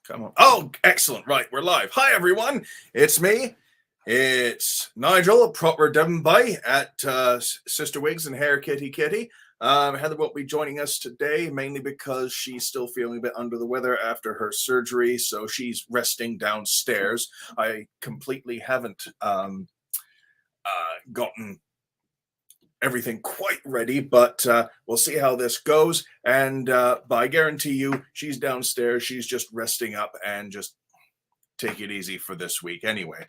Come on. Oh, excellent. Right, we're live. Hi, everyone. It's me. It's Nigel, proper Devon Boy at CysterWigs and Hair Kitty Kitty. Heather won't be joining us today, mainly because she's still feeling a bit under the weather after her surgery, so she's resting downstairs. I completely haven't gotten everything quite ready, but we'll see how this goes. And but I guarantee you, she's downstairs. She's just resting up and just take it easy for this week anyway.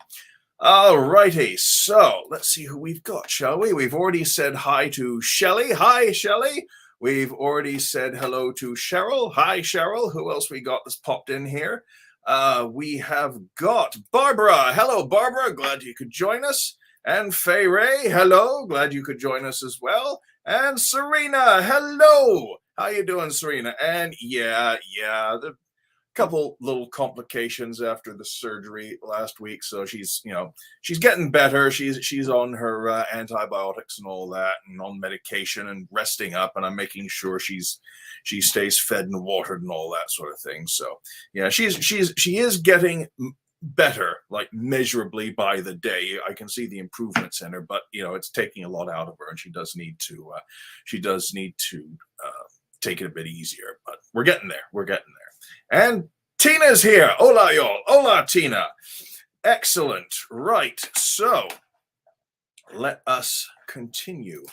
All righty, so let's see who we've got, shall we? We've already said hi to Shelley. Hi, Shelley. We've already said hello to Cheryl. Hi, Cheryl. Who else we got that's popped in here? We have got Barbara. Hello, Barbara. Glad you could join us. And Faye Ray, hello. Glad you could join us as well. And Serena, hello. How you doing, Serena? And yeah, the couple little complications after the surgery last week, so she's getting better. She's on her antibiotics and all that, and on medication and resting up, and I'm making sure she stays fed and watered and all that sort of thing. So yeah, she is getting better, like measurably by the day. I can see the improvements in her, but it's taking a lot out of her, and she does need to take it a bit easier. But we're getting there. And Tina's here. Hola, y'all. Hola, Tina. Excellent. Right. So let us continue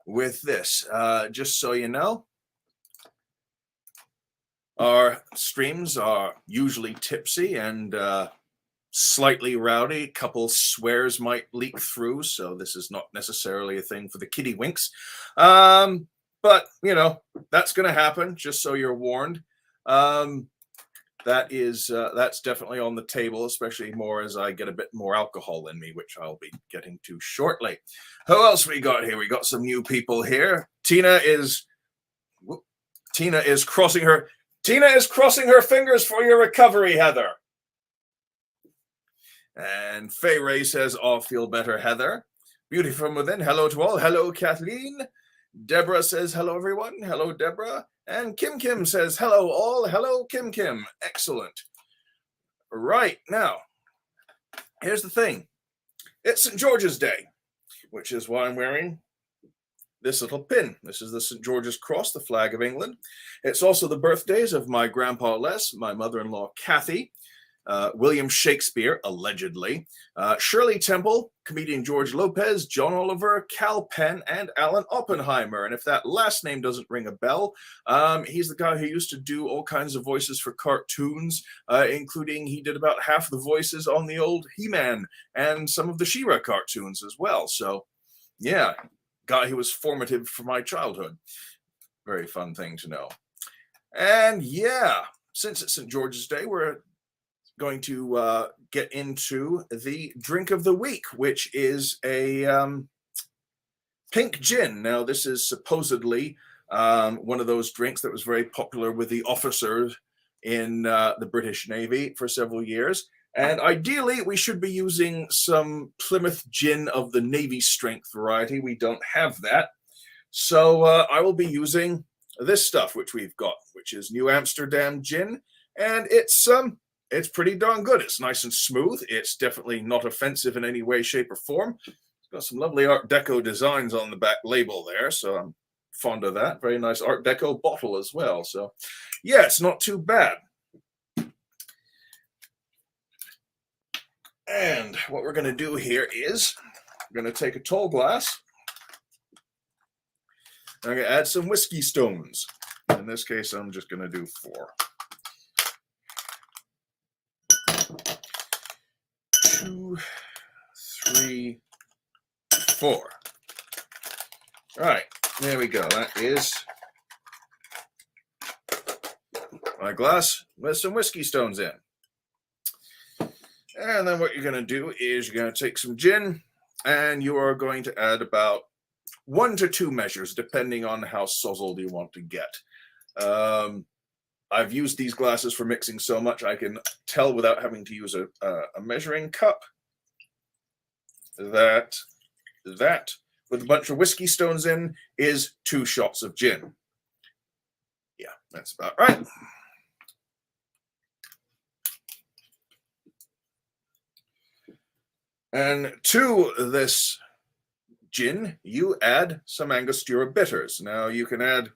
with this. Just so you know, our streams are usually tipsy and slightly rowdy. A couple swears might leak through, so this is not necessarily a thing for the kitty winks. But, that's going to happen, just so you're warned. That's definitely on the table, especially more as I get a bit more alcohol in me, which I'll be getting to shortly. Who else we got here? We got some new people here. Tina is crossing her fingers for your recovery, Heather. And Faye Ray says, "I'll feel better, Heather." Beauty from within. Hello to all. Hello, Kathleen. Deborah says, "Hello, everyone." Hello, Deborah. And Kim says, "Hello, all." Hello, Kim. Excellent. Right, now, here's the thing. It's St. George's Day, which is why I'm wearing this little pin. This is the St. George's Cross, the flag of England. It's also the birthdays of my grandpa Les, my mother-in-law Kathy, William Shakespeare, allegedly, Shirley Temple, comedian George Lopez, John Oliver, Cal Penn, and Alan Oppenheimer. And if that last name doesn't ring a bell, he's the guy who used to do all kinds of voices for cartoons, including he did about half the voices on the old He-Man and some of the She-Ra cartoons as well. So, yeah, guy who was formative for my childhood. Very fun thing to know. And yeah, since it's St. George's Day, we're going to get into the drink of the week, which is a pink gin. Now, this is supposedly one of those drinks that was very popular with the officers in the British Navy for several years. And ideally, we should be using some Plymouth gin of the Navy strength variety. We don't have that. So I will be using this stuff, which we've got, which is New Amsterdam gin. And it's pretty darn good. It's nice and smooth. It's definitely not offensive in any way, shape, or form. It's got some lovely Art Deco designs on the back label there, so I'm fond of that. Very nice Art Deco bottle as well. So, yeah, it's not too bad. And what we're going to do here is we're going to take a tall glass. I'm going to add some whiskey stones. In this case, I'm just going to do 4. 2, 3, 4. All right, there we go. That is my glass with some whiskey stones in. And then what you're going to do is you're going to take some gin, and you are going to add about 1 to 2 measures, depending on how sozzled you want to get. I've used these glasses for mixing so much I can tell without having to use a measuring cup that with a bunch of whiskey stones in is 2 shots of gin. Yeah, that's about right. And to this gin, you add some Angostura bitters. Now, you can add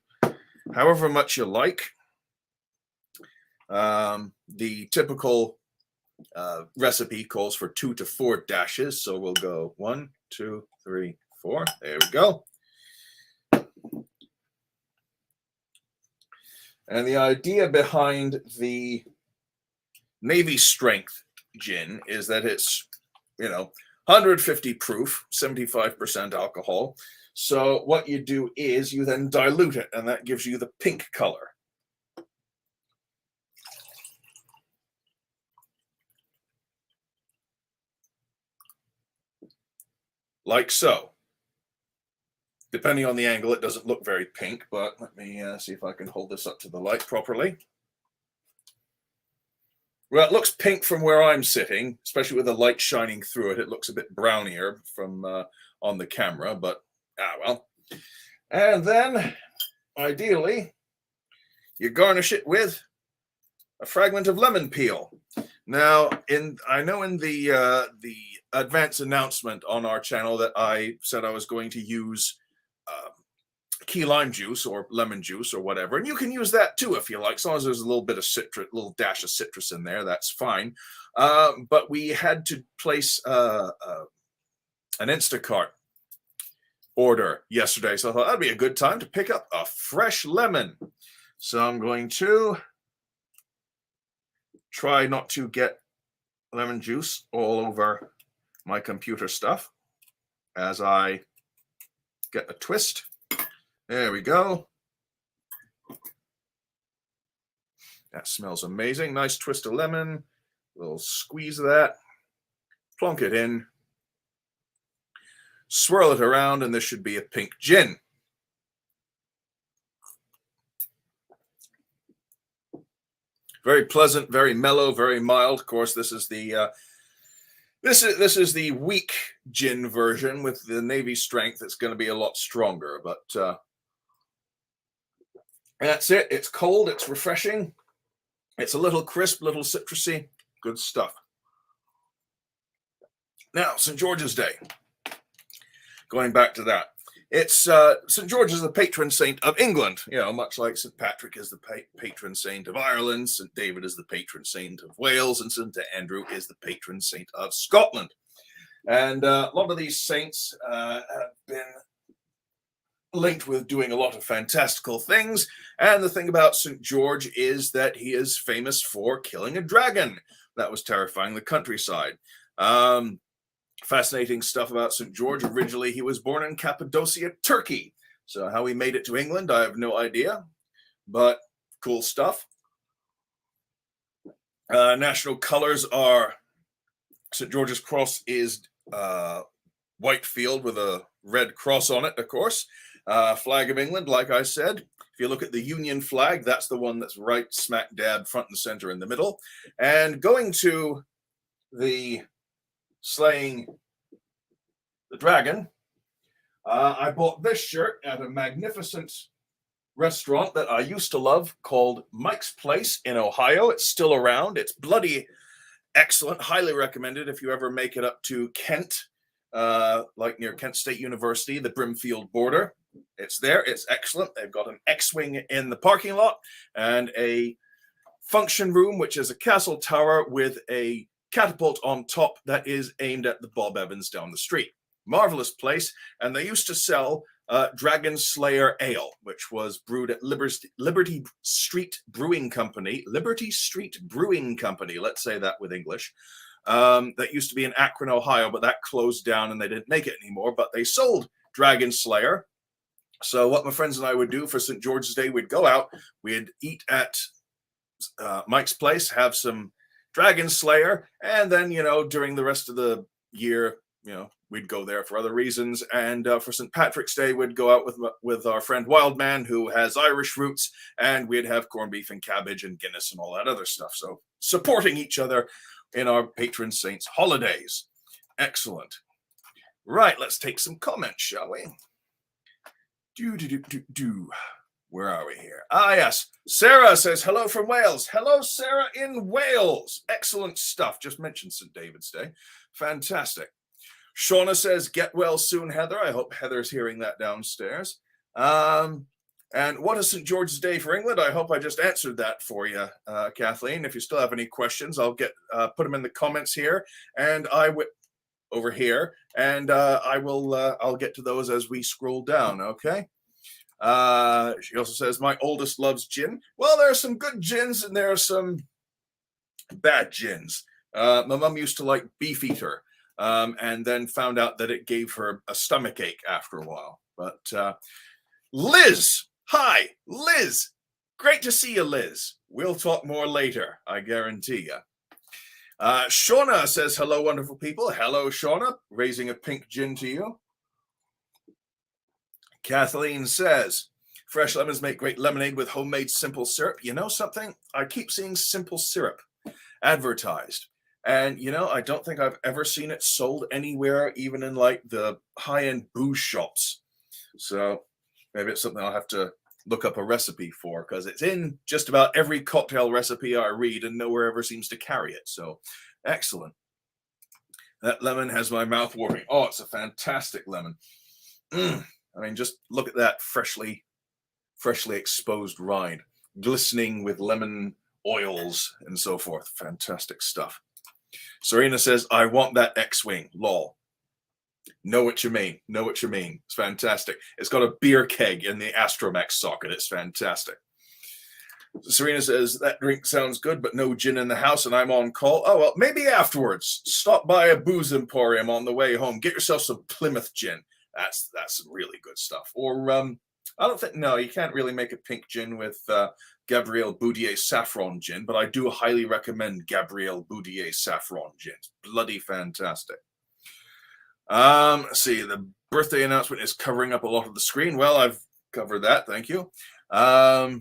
however much you like. The typical recipe calls for 2 to 4 dashes, so we'll go 1, 2, 3, 4. There we go. And the idea behind the Navy Strength gin is that it's, 150 proof, 75% alcohol. So what you do is you then dilute it, and that gives you the pink color. Like so. Depending on the angle, it doesn't look very pink, but let me see if I can hold this up to the light properly. Well, it looks pink from where I'm sitting, especially with the light shining through it. It looks a bit brownier from on the camera, but well. And then, ideally, you garnish it with a fragment of lemon peel. Now, I know in the advance announcement on our channel that I said I was going to use key lime juice or lemon juice or whatever, and you can use that too if you like, as long as there's a little bit of citrus, little dash of citrus in there, that's fine. But we had to place an Instacart order yesterday, so I thought that'd be a good time to pick up a fresh lemon. So I'm going to try not to get lemon juice all over my computer stuff as I get a twist. There we go. That smells amazing. Nice twist of lemon. A little squeeze of that. Plonk it in. Swirl it around, and this should be a pink gin. Very pleasant, very mellow, very mild. Of course, this is the this is the weak gin version with the Navy Strength. It's going to be a lot stronger, but that's it. It's cold. It's refreshing. It's a little crisp, little citrusy. Good stuff. Now, St. George's Day. Going back to that. It's St. George is the patron saint of England, much like St. Patrick is the patron saint of Ireland, St. David is the patron saint of Wales, and St. Andrew is the patron saint of Scotland. And a lot of these saints have been linked with doing a lot of fantastical things. And the thing about St. George is that he is famous for killing a dragon that was terrifying the countryside. Fascinating stuff about St. George. Originally, he was born in Cappadocia, Turkey. So how he made it to England, I have no idea. But cool stuff. National colors are St. George's cross is white field with a red cross on it, of course. Flag of England, like I said. If you look at the Union flag, that's the one that's right smack dab front and center in the middle. And going to the slaying the dragon, I bought this shirt at a magnificent restaurant that I used to love called Mike's Place in Ohio. It's still around. It's bloody excellent. Highly recommended if you ever make it up to Kent, like near Kent State University, the Brimfield border. It's there. It's excellent. They've got an X-wing in the parking lot and a function room, which is a castle tower with a catapult on top that is aimed at the Bob Evans down the street. Marvelous place. And they used to sell Dragon Slayer Ale, which was brewed at Liberty Street Brewing Company. Liberty Street Brewing Company, let's say that with English. That used to be in Akron, Ohio, but that closed down and they didn't make it anymore. But they sold Dragon Slayer. So what my friends and I would do for St. George's Day, we'd go out, we'd eat at Mike's Place, have some Dragon Slayer, and then, during the rest of the year, we'd go there for other reasons. And for St. Patrick's Day, we'd go out with our friend Wildman, who has Irish roots, and we'd have corned beef and cabbage and Guinness and all that other stuff. So supporting each other in our patron saints' holidays. Excellent. Right, let's take some comments, shall we? Where are we here? Ah, yes. Sarah says, hello from Wales. Hello, Sarah in Wales. Excellent stuff. Just mentioned St. David's Day. Fantastic. Shauna says, get well soon, Heather. I hope Heather's hearing that downstairs. And what is St. George's Day for England? I hope I just answered that for you, Kathleen. If you still have any questions, I'll put them in the comments here, and over here, and I'll get to those as we scroll down. Okay. She also says, my oldest loves gin. Well, there are some good gins and there are some bad gins. My mum used to like Beefeater, and then found out that it gave her a stomach ache after a while. But Liz, hi, Liz. Great to see you, Liz. We'll talk more later, I guarantee you. Shauna says, hello, wonderful people. Hello, Shauna. Raising a pink gin to you. Kathleen says, fresh lemons make great lemonade with homemade simple syrup. You know something? I keep seeing simple syrup advertised. And, you know, I don't think I've ever seen it sold anywhere, even in like the high-end booze shops. So maybe it's something I'll have to look up a recipe for, because it's in just about every cocktail recipe I read and nowhere ever seems to carry it. So excellent. That lemon has my mouth watering. Oh, it's a fantastic lemon. I mean, just look at that freshly exposed rind, glistening with lemon oils and so forth. Fantastic stuff. Serena says, I want that X-Wing, lol. Know what you mean. Know what you mean. It's fantastic. It's got a beer keg in the Astromech socket. It's fantastic. Serena says, that drink sounds good, but no gin in the house and I'm on call. Oh, well, maybe afterwards. Stop by a booze emporium on the way home. Get yourself some Plymouth gin. That's some really good stuff. Or I don't think, no, you can't really make a pink gin with Gabrielle Boudier saffron gin, but I do highly recommend Gabrielle Boudier saffron gin. It's bloody fantastic. Let's see, the birthday announcement is covering up a lot of the screen. Well, I've covered that, thank you. I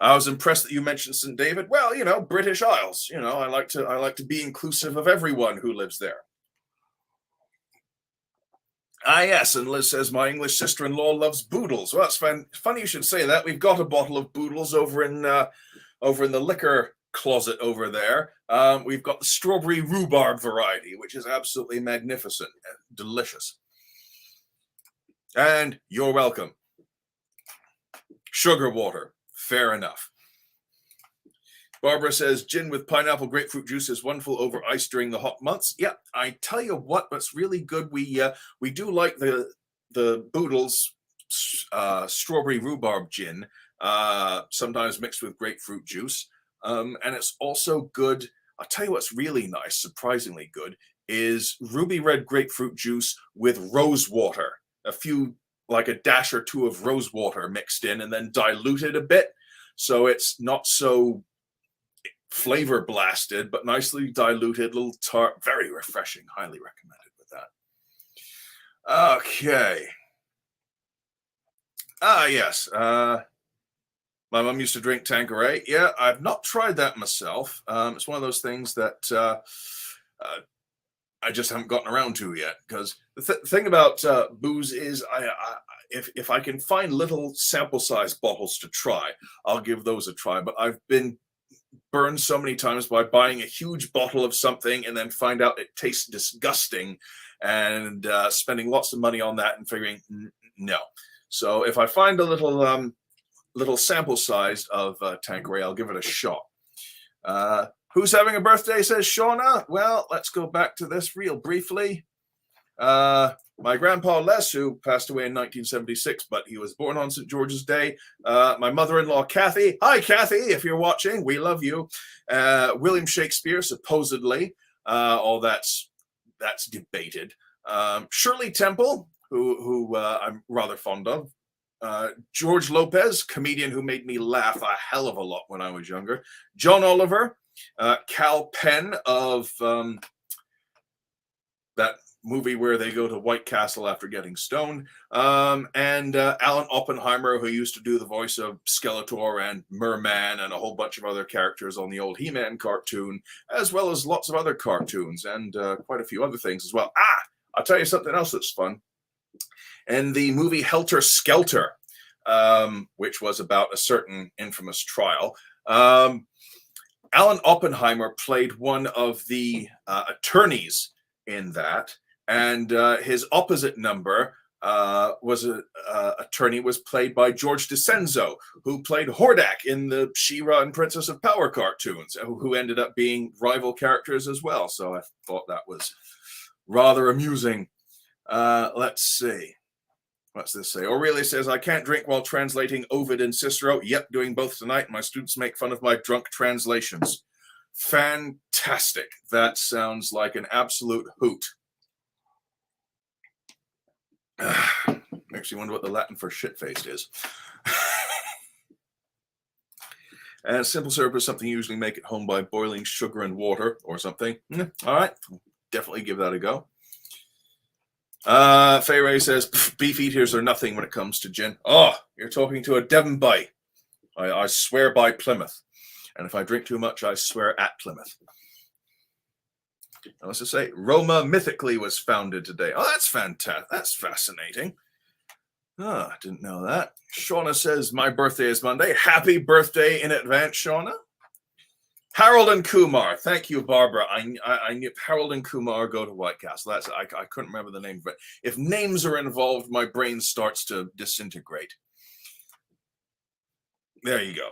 was impressed that you mentioned St. David. Well, you know, British Isles. You know, I like to be inclusive of everyone who lives there. Ah, yes, and Liz says, my English sister-in-law loves Boodles. Well, it's funny you should say that. We've got a bottle of Boodles over in the liquor closet over there. We've got the strawberry rhubarb variety, which is absolutely magnificent and delicious. And you're welcome. Sugar water, fair enough. Barbara says, gin with pineapple grapefruit juice is wonderful over ice during the hot months. Yeah, I tell you what, what's really good, we do like the Boodles strawberry rhubarb gin, sometimes mixed with grapefruit juice. And it's also good. I'll tell you what's really nice, surprisingly good, is ruby red grapefruit juice with rose water. Like a dash or two of rose water mixed in and then diluted a bit. So it's not so flavor blasted, but nicely diluted, little tart, very refreshing. Highly recommended with that. Okay. Yes. My mom used to drink Tanqueray. Yeah, I've not tried that myself. It's one of those things that I just haven't gotten around to yet. Because the thing about booze is, if I can find little sample size bottles to try, I'll give those a try. But I've been burned so many times by buying a huge bottle of something and then find out it tastes disgusting, and spending lots of money on that and figuring no. So if I find a little sample size of Tanqueray, I'll give it a shot. Who's having a birthday, says Shauna? Well, let's go back to this real briefly. My grandpa Les, who passed away in 1976, but he was born on St. George's Day. My mother-in-law, Kathy. Hi, Kathy, if you're watching, we love you. William Shakespeare, supposedly. That's debated. Shirley Temple, who I'm rather fond of. George Lopez, comedian who made me laugh a hell of a lot when I was younger. John Oliver. Cal Penn of that movie where they go to White Castle after getting stoned, and Alan Oppenheimer, who used to do the voice of Skeletor and Merman and a whole bunch of other characters on the old He-Man cartoon, as well as lots of other cartoons and quite a few other things as well. I'll tell you something else that's fun. And the movie Helter Skelter, which was about a certain infamous trial, Alan Oppenheimer played one of the attorneys in that, and his opposite number attorney was played by George DeCenzo, who played Hordak in the She-Ra and Princess of Power cartoons, who ended up being rival characters as well. So I thought that was rather amusing. Let's see. What's this say? Aurelia says, I can't drink while translating Ovid and Cicero. Yep, doing both tonight. My students make fun of my drunk translations. Fantastic. That sounds like an absolute hoot. Makes you wonder what the Latin for shit-faced is. And simple syrup is something you usually make at home by boiling sugar and water or something. All right, definitely give that a go. Fay Ray says, beef eaters are nothing when it comes to gin. Oh, you're talking to a Devonbite. I swear by Plymouth. And if I drink too much, I swear at Plymouth. Let's just say, Roma mythically was founded today. Oh, that's fantastic. That's fascinating. Oh, I didn't know that. Shauna says, my birthday is Monday. Happy birthday in advance, Shauna. Harold and Kumar. Thank you, Barbara. I knew Harold and Kumar go to White Castle. That's I couldn't remember the name, but if names are involved, my brain starts to disintegrate. There you go.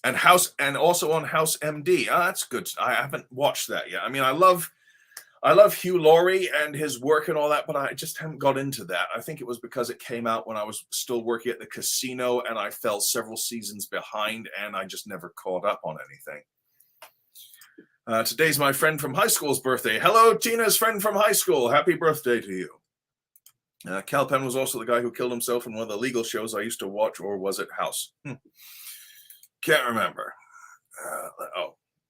And also on House MD. That's good. I haven't watched that yet. I mean, I love Hugh Laurie and his work and all that, but I just haven't got into that. I think it was because it came out when I was still working at the casino and I fell several seasons behind and I just never caught up on anything. Today's my friend from high school's birthday. Hello, Tina's friend from high school. Happy birthday to you. Cal Penn was also the guy who killed himself in one of the legal shows I used to watch, or was it House? Can't remember.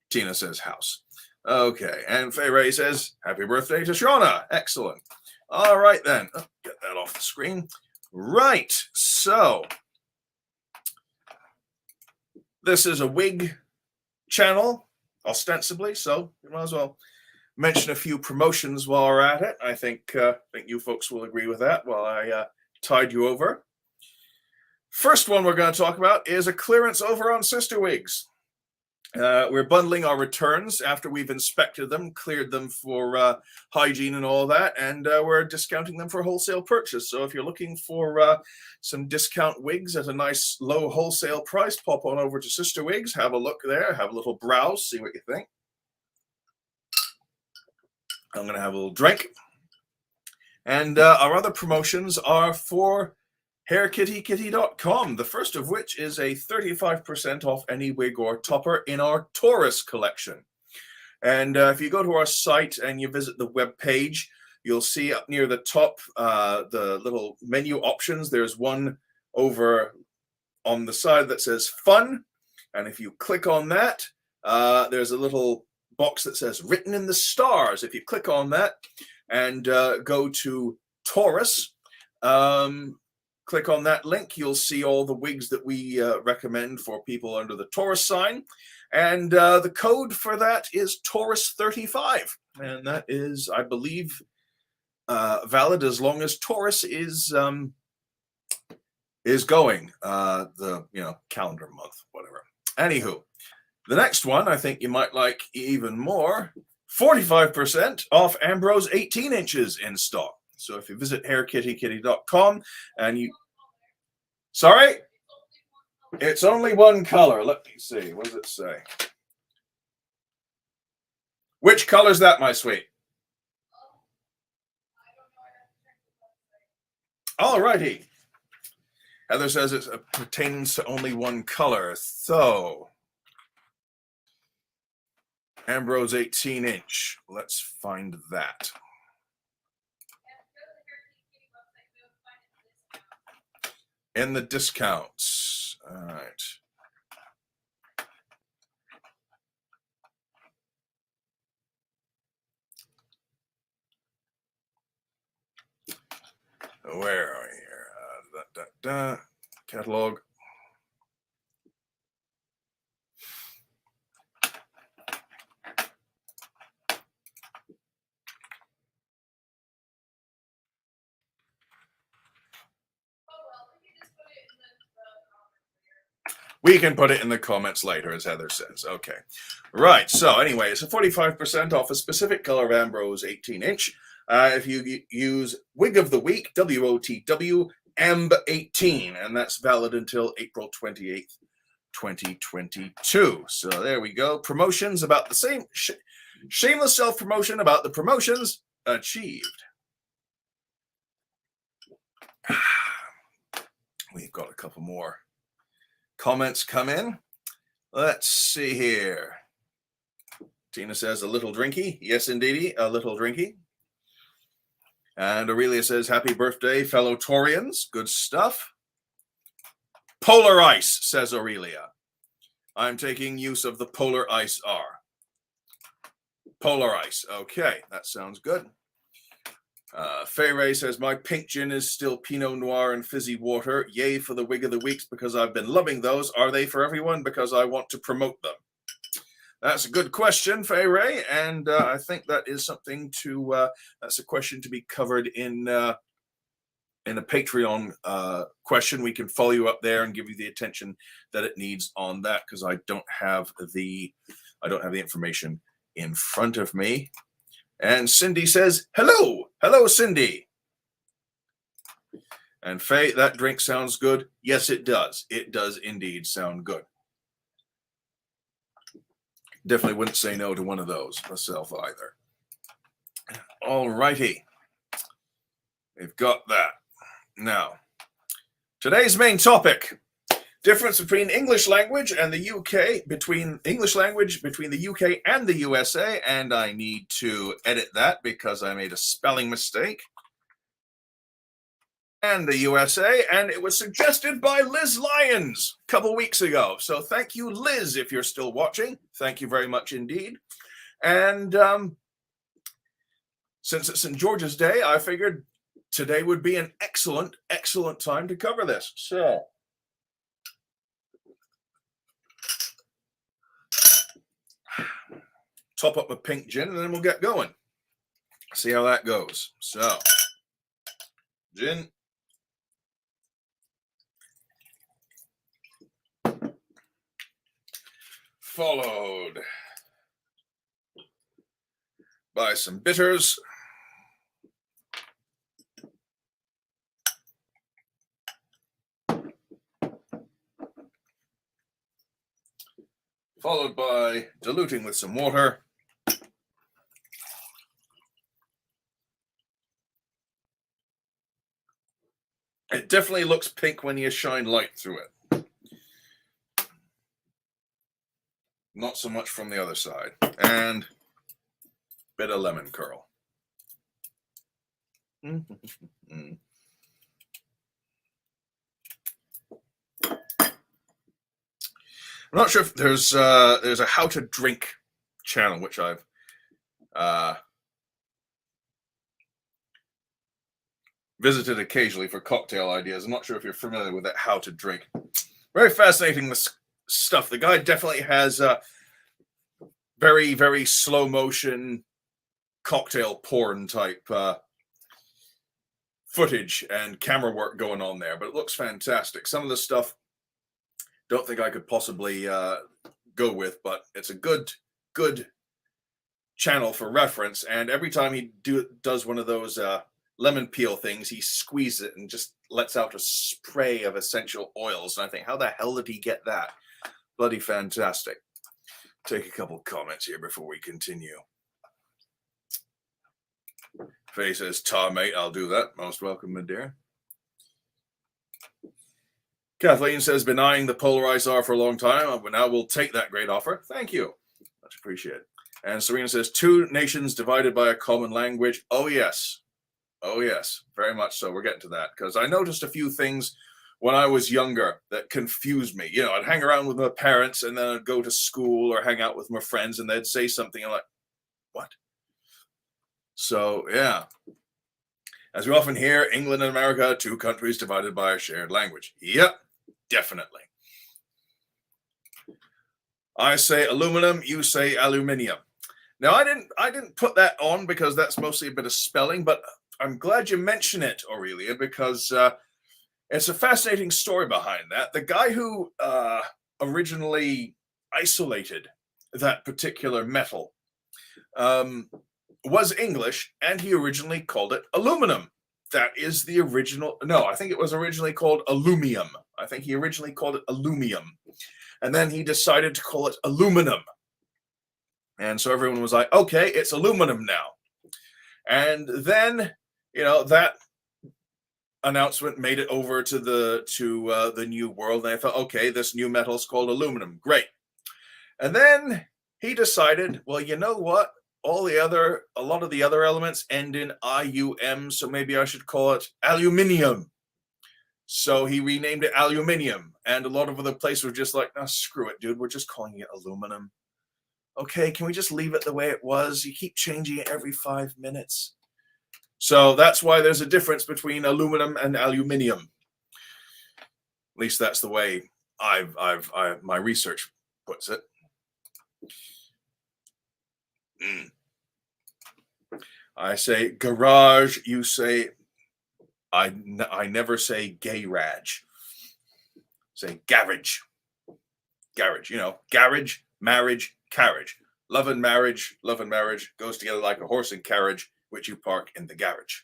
Tina says House. Okay, and Fay Ray says, happy birthday to Shauna. Excellent. All right, then. Oh, get that off the screen. Right, so this is a wig channel, ostensibly, so you might as well mention a few promotions while we're at it. I think you folks will agree with that while I tide you over. First one we're going to talk about is a clearance over on CysterWigs. We're bundling our returns after we've inspected them, cleared them for hygiene and all that, and we're discounting them for wholesale purchase. So if you're looking for some discount wigs at a nice low wholesale price, pop on over to CysterWigs, have a look there, have a little browse, see what you think. I'm going to have a little drink. And our other promotions are for HairKittyKitty.com, the first of which is a 35% off any wig or topper in our Taurus collection. And if you go to our site and you visit the web page, you'll see up near the top the little menu options. There's one over on the side that says Fun. And if you click on that, there's a little box that says Written in the Stars. If you click on that and go to Taurus, click on that link, you'll see all the wigs that we recommend for people under the Taurus sign. And the code for that is Taurus35. And that is, I believe, valid as long as Taurus is going, the calendar month, whatever. Anywho, the next one I think you might like even more, 45% off Ambrose 18 inches in stock. So if you visit hairkittykitty.com and you... Sorry? It's only one color. Let me see. What does it say? Which color is that, my sweet? All righty. Heather says it pertains to only one color. So, Ambrose 18 inch. Let's find that. In the discounts. All right. Where are you here? Catalog. We can put it in the comments later, as Heather says. Okay. Right. So anyway, it's a 45% off a specific color of Ambrose 18-inch. If you use Wig of the Week, WOTW, AMB18, and that's valid until April 28th, 2022. So there we go. Promotions about the same. Shameless self-promotion about the promotions achieved. We've got a couple more comments come in. Let's see here. Tina says a little drinky. Yes, indeedy, a little drinky. And Aurelia says, happy birthday, fellow Torians. Good stuff. Polar ice, says Aurelia. I'm taking use of the Polar Ice R. Polar ice. Okay, that sounds good. Fay Ray says, my pink gin is still Pinot Noir and fizzy water. Yay for the Wig of the Weeks because I've been loving those. Are they for everyone? Because I want to promote them. That's a good question, Fay Ray, and I think that is something to, that's a question to be covered in a Patreon question. We can follow you up there and give you the attention that it needs on that, because I don't have the information in front of me. And Cindy says, hello. Hello, Cindy. And Faye, that drink sounds good. Yes, it does. It does indeed sound good. Definitely wouldn't say no to one of those myself either. All righty. We've got that. Now, today's main topic. Difference between English language and the UK, between English language between the UK and the USA, and I need to edit that because I made a spelling mistake. And the USA, and it was suggested by Liz Lyons a couple weeks ago. So thank you, Liz, if you're still watching. Thank you very much indeed. And since it's St. George's Day, I figured today would be an excellent, excellent time to cover this. So top up my pink gin, and then we'll get going. See how that goes. So, gin. Followed by some bitters. Followed by diluting with some water. It definitely looks pink when you shine light through it. Not so much from the other side. And a bit of lemon curl. I'm not sure if there's a how to drink channel, which I've visited occasionally for cocktail ideas. I'm not sure if you're familiar with that how to drink. Very fascinating stuff. The guy definitely has very, very slow motion cocktail porn type footage and camera work going on there, but it looks fantastic. Some of the stuff don't think I could possibly go with, but it's a good channel for reference. And every time he does one of those lemon peel things, he squeezes it and just lets out a spray of essential oils. And I think, how the hell did he get that? Bloody fantastic. Take a couple comments here before we continue. Faye says, "Ta, mate, I'll do that. Most welcome, my dear." Kathleen says, been eyeing the polarized R for a long time, but now we'll take that great offer. Thank you. Much appreciated. And Serena says, 2 nations divided by a common language. Oh, yes. Oh, yes. Very much so. We're getting to that, because I noticed a few things when I was younger that confused me. You know, I'd hang around with my parents, and then I'd go to school or hang out with my friends, and they'd say something. I'm like, what? So, yeah. As we often hear, England and America, 2 countries divided by a shared language. Yep, definitely. I say aluminum, you say aluminium. Now, I didn't put that on because that's mostly a bit of spelling, but I'm glad you mention it, Aurelia, because it's a fascinating story behind that. The guy who originally isolated that particular metal was English, and he originally called it aluminum. That is the original. No, I think it was originally called alumium. I think he originally called it alumium. And then he decided to call it aluminum. And so everyone was like, okay, it's aluminum now. And then, that announcement made it over to the new world. And I thought, okay, this new metal is called aluminum. Great. And then he decided, well, you know what? A lot of the other elements end in IUM, so maybe I should call it aluminium. So he renamed it aluminium, and a lot of other places were just like, no, screw it, dude, we're just calling it aluminum. Okay, can we just leave it the way it was? You keep changing it every 5 minutes. So that's why there's a difference between aluminum and aluminium. At least that's the way my research puts it. I say garage, you say, I never say garage. Say garage. Garage, garage, marriage, carriage. Love and marriage goes together like a horse and carriage, which you park in the garage.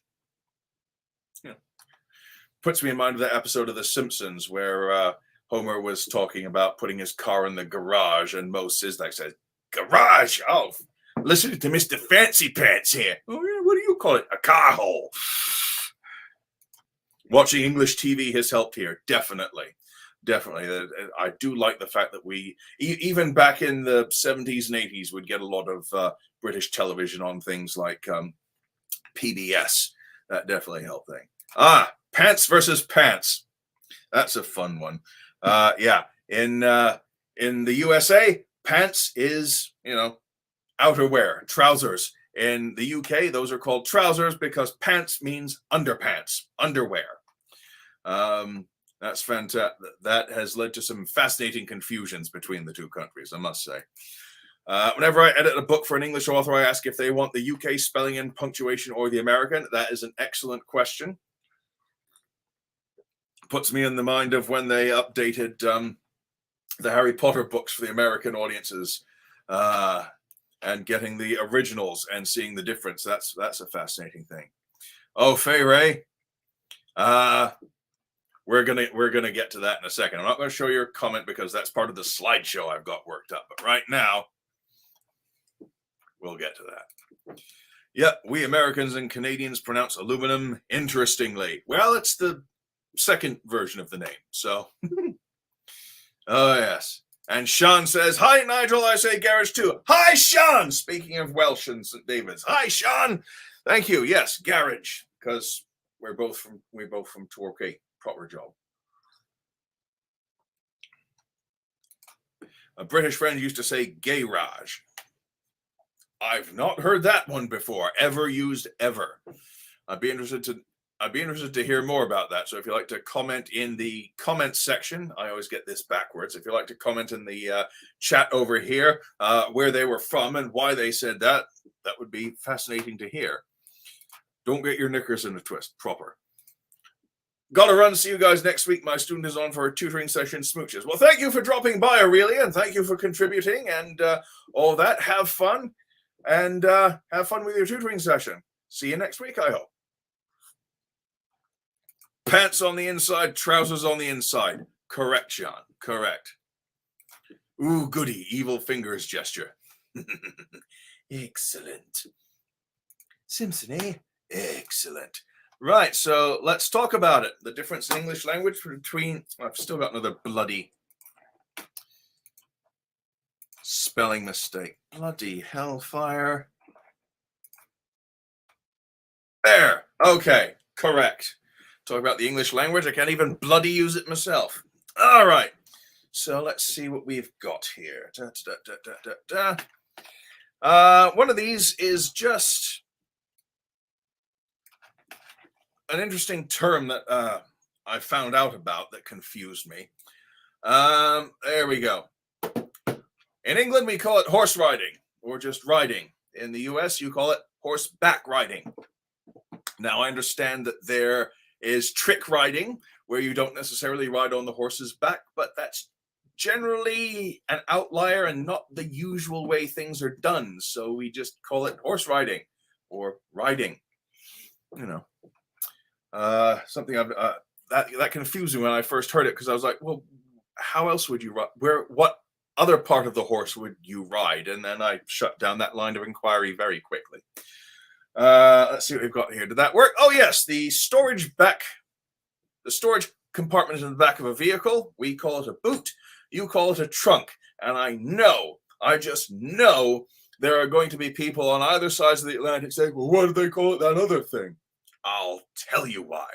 Puts me in mind of that episode of The Simpsons where Homer was talking about putting his car in the garage, and Moe Szyslak says, garage? Oh, listen to Mr. Fancy Pants here. Oh, yeah, what do you call it? A car hole. Watching English TV has helped here, definitely. I do like the fact that we, even back in the 70s and 80s, would get a lot of British television on things like PBS. That definitely helped things. Pants versus pants. That's a fun one. Yeah, in the USA, pants is, outerwear, trousers. In the UK, those are called trousers because pants means underpants, underwear. That's fantastic. That has led to some fascinating confusions between the two countries, I must say. Whenever I edit a book for an English author, I ask if they want the UK spelling and punctuation or the American. That is an excellent question. Puts me in the mind of when they updated the Harry Potter books for the American audiences and getting the originals and seeing the difference. That's a fascinating thing. Oh, Fay Ray. We're gonna get to that in a second. I'm not going to show your comment because that's part of the slideshow I've got worked up. But right now, we'll get to that. Yeah, we Americans and Canadians pronounce aluminum interestingly. Well, it's the second version of the name. So, oh yes. And Sean says, "Hi Nigel, I say garage too." Hi Sean. Speaking of Welsh and St. David's. Hi Sean. Thank you. Yes, garage, because we're both from Torquay. Proper job. A British friend used to say garage. I've not heard that one before. Ever used ever. I'd be interested to hear more about that. So if you'd like to comment in the comments section, I always get this backwards. If you'd like to comment in the chat over here where they were from and why they said that, that would be fascinating to hear. Don't get your knickers in a twist. Proper. Gotta run. See you guys next week. My student is on for a tutoring session, smooches. Well, thank you for dropping by, Aurelia, and thank you for contributing and all that. Have fun, and have fun with your tutoring session. See you next week, I hope. Pants on the inside, trousers on the inside. Correct, Sean. Correct. Ooh, goody. Evil fingers gesture. Excellent. Simpson, eh? Excellent. Right, so let's talk about it. The difference in English language between... I've still got another bloody spelling mistake. Bloody hellfire. There. Okay, correct. Talk about the English language. I can't even bloody use it myself. All right. So let's see what we've got here. One of these is just an interesting term that I found out about that confused me. There we go. In England, we call it horse riding or just riding. In the US, you call it horseback riding. Now, I understand that there is trick riding where you don't necessarily ride on the horse's back, but that's generally an outlier and not the usual way things are done. So we just call it horse riding or riding. Something that confused me when I first heard it, because I was like, well, how else would you ride? What other part of the horse would you ride? And then I shut down that line of inquiry very quickly. Let's see what we've got here. Did that work? Oh yes, the storage compartment in the back of a vehicle. We call it a boot. You call it a trunk. And I just know there are going to be people on either sides of the Atlantic saying, well, why do they call it that other thing? I'll tell you why.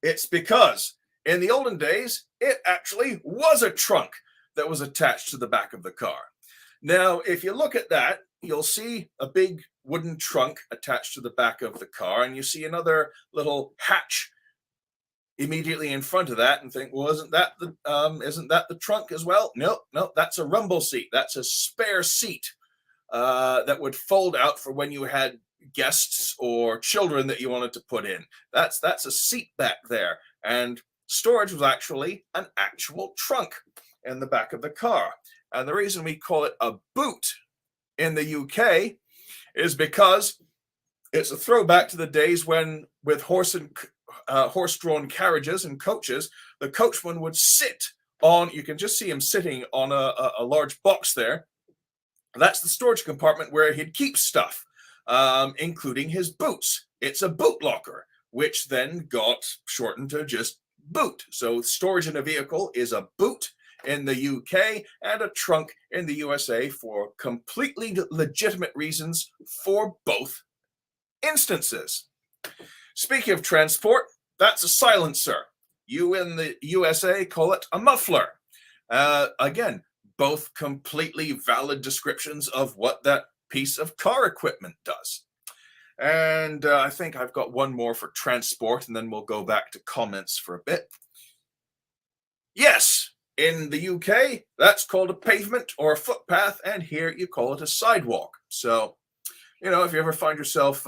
It's because in the olden days, it actually was a trunk that was attached to the back of the car. Now, if you look at that, you'll see a big wooden trunk attached to the back of the car, and you see another little hatch immediately in front of that, and think, well, isn't that the trunk as well? No, that's a rumble seat. That's a spare seat that would fold out for when you had guests or children that you wanted to put in. That's a seat back there, and storage was actually an actual trunk in the back of the car. And the reason we call it a boot in the UK is because it's a throwback to the days when, with horse-drawn carriages and coaches, the coachman would sit on, you can just see him sitting on a large box there. That's the storage compartment where he'd keep stuff, including his boots. It's a boot locker, which then got shortened to just boot. So storage in a vehicle is a boot in the UK and a trunk in the USA, for completely legitimate reasons for both instances. Speaking of transport, that's a silencer. You in the USA call it a muffler. Again, both completely valid descriptions of what that piece of car equipment does. And I think I've got one more for transport, and then we'll go back to comments for a bit. Yes, in the UK, that's called a pavement or a footpath, and here you call it a sidewalk. So, if you ever find yourself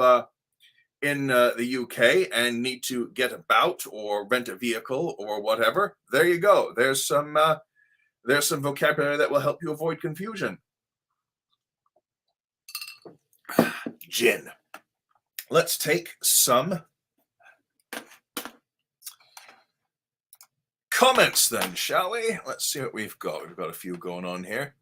in the UK and need to get about or rent a vehicle or whatever, there you go. There's some vocabulary that will help you avoid confusion. Gin. Let's take some comments then, shall we? Let's see what we've got. We've got a few going on here.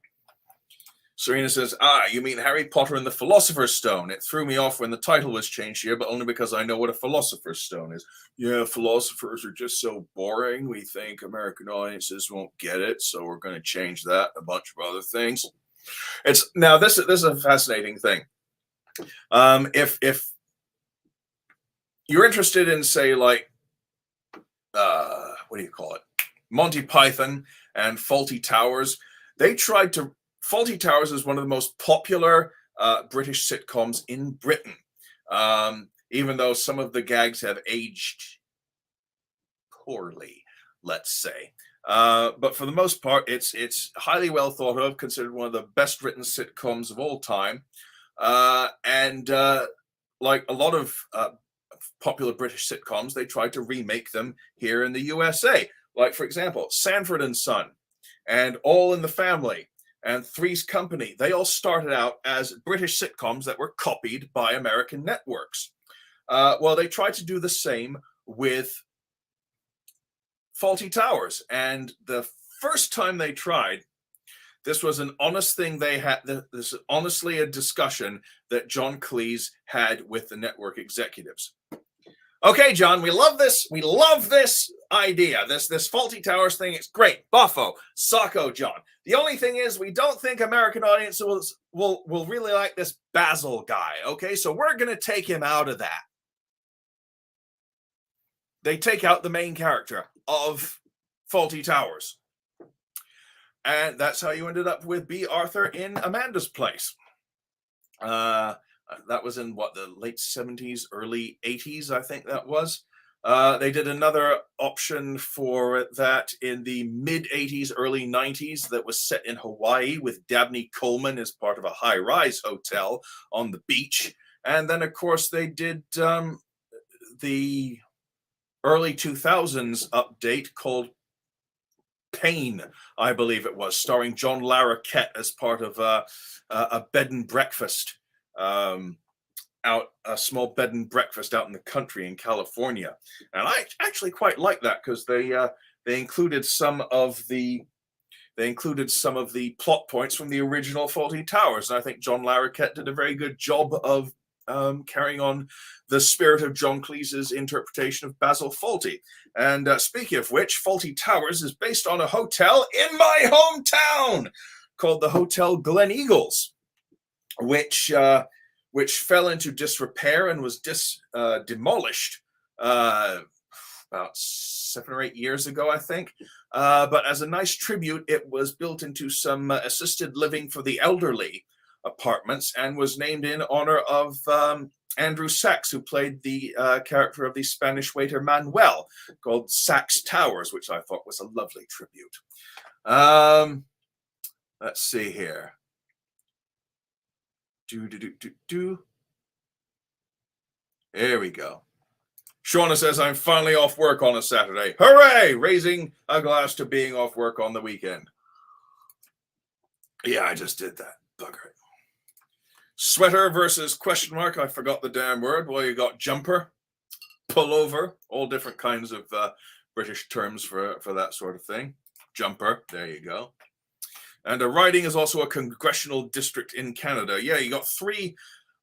Serena says, you mean Harry Potter and the Philosopher's Stone? It threw me off when the title was changed here, but only because I know what a Philosopher's Stone is. Yeah, philosophers are just so boring. We think American audiences won't get it, so we're going to change that, a bunch of other things. Now, this is a fascinating thing. If you're interested in, say, like, what do you call it? Monty Python and Fawlty Towers. Fawlty Towers is one of the most popular British sitcoms in Britain, even though some of the gags have aged poorly, let's say. But for the most part, it's highly well thought of, considered one of the best written sitcoms of all time. And like a lot of popular British sitcoms, they tried to remake them here in the USA. Like, for example, Sanford and Son and All in the Family and Three's Company. They all started out as British sitcoms that were copied by American networks. Well, they tried to do the same with Fawlty Towers. And the first time they tried, this was an honest thing they had. This is honestly a discussion that John Cleese had with the network executives. Okay, John, we love this. We love this idea. This Fawlty Towers thing. It's great. Buffo, Sacco, John. The only thing is, we don't think American audiences will really like this Basil guy. Okay, so we're going to take him out of that. They take out the main character of Fawlty Towers. And that's how you ended up with B. Arthur in Amanda's Place. That was in, the late 70s, early 80s, I think that was. They did another option for that in the mid-80s, early 90s that was set in Hawaii with Dabney Coleman as part of a high-rise hotel on the beach. And then, of course, they did the early 2000s update called Pain, I believe it was, starring John Larroquette as part of a bed and breakfast, a small bed and breakfast out in the country in California. And I actually quite like that because they included some of the plot points from the original Fawlty Towers. And I think John Larroquette did a very good job of carrying on the spirit of John Cleese's interpretation of Basil Fawlty. And speaking of which, Fawlty Towers is based on a hotel in my hometown called the Hotel Glen Eagles, which fell into disrepair and was demolished about 7 or 8 years ago, I think. But as a nice tribute, it was built into some assisted living for the elderly apartments and was named in honor of Andrew Sachs, who played the character of the Spanish waiter Manuel, called Sachs Towers, which I thought was a lovely tribute. Let's see here. There we go. Shauna says, I'm finally off work on a Saturday. Hooray! Raising a glass to being off work on the weekend. Yeah, I just did that. Bugger it. Sweater versus question mark. I forgot the damn word. Well, you got jumper, pullover, all different kinds of British terms for that sort of thing. Jumper, there you go. And a riding is also a congressional district in Canada. Yeah, you got 3.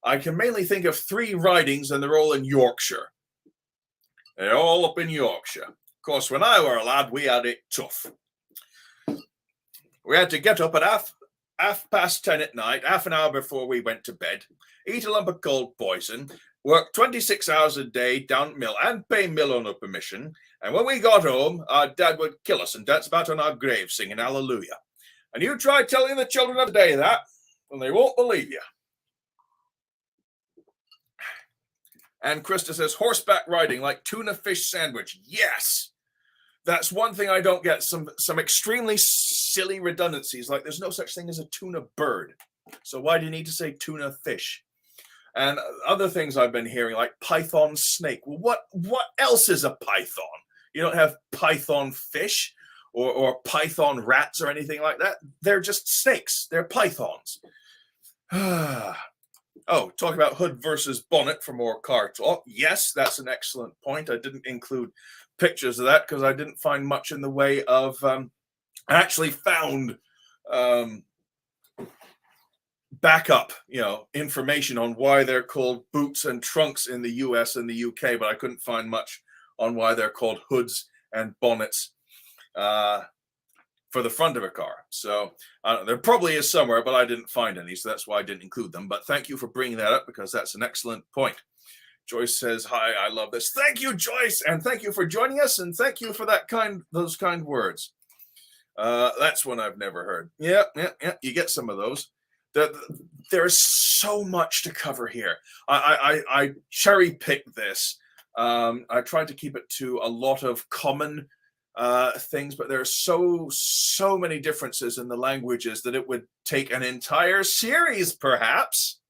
I can mainly think of 3 ridings, and they're all in Yorkshire. They're all up in Yorkshire. Of course, when I were a lad, we had it tough. We had to get up at half past 10 at night, half an hour before we went to bed, eat a lump of cold poison, work 26 hours a day down at mill and pay mill owner permission. And when we got home, our dad would kill us and dance about on our grave singing hallelujah. And you try telling the children of the day that, and they won't believe you. And Krista says, horseback riding like tuna fish sandwich. Yes. That's one thing I don't get. Some extremely silly redundancies, like there's no such thing as a tuna bird. So why do you need to say tuna fish? And other things I've been hearing, like python snake. Well, what else is a python? You don't have python fish or python rats or anything like that. They're just snakes. They're pythons. Oh, talk about hood versus bonnet for more car talk. Yes, that's an excellent point. I didn't include pictures of that because I didn't find much in the way of I actually found backup, information on why they're called boots and trunks in the US and the UK, but I couldn't find much on why they're called hoods and bonnets for the front of a car. So there probably is somewhere, but I didn't find any, so that's why I didn't include them. But thank you for bringing that up because that's an excellent point. Joyce says, hi, I love this. Thank you, Joyce, and thank you for joining us, and thank you for those kind words. That's one I've never heard. Yeah, you get some of those. There's so much to cover here. I cherry-picked this. I tried to keep it to a lot of common things, but there are so many differences in the languages that it would take an entire series, perhaps,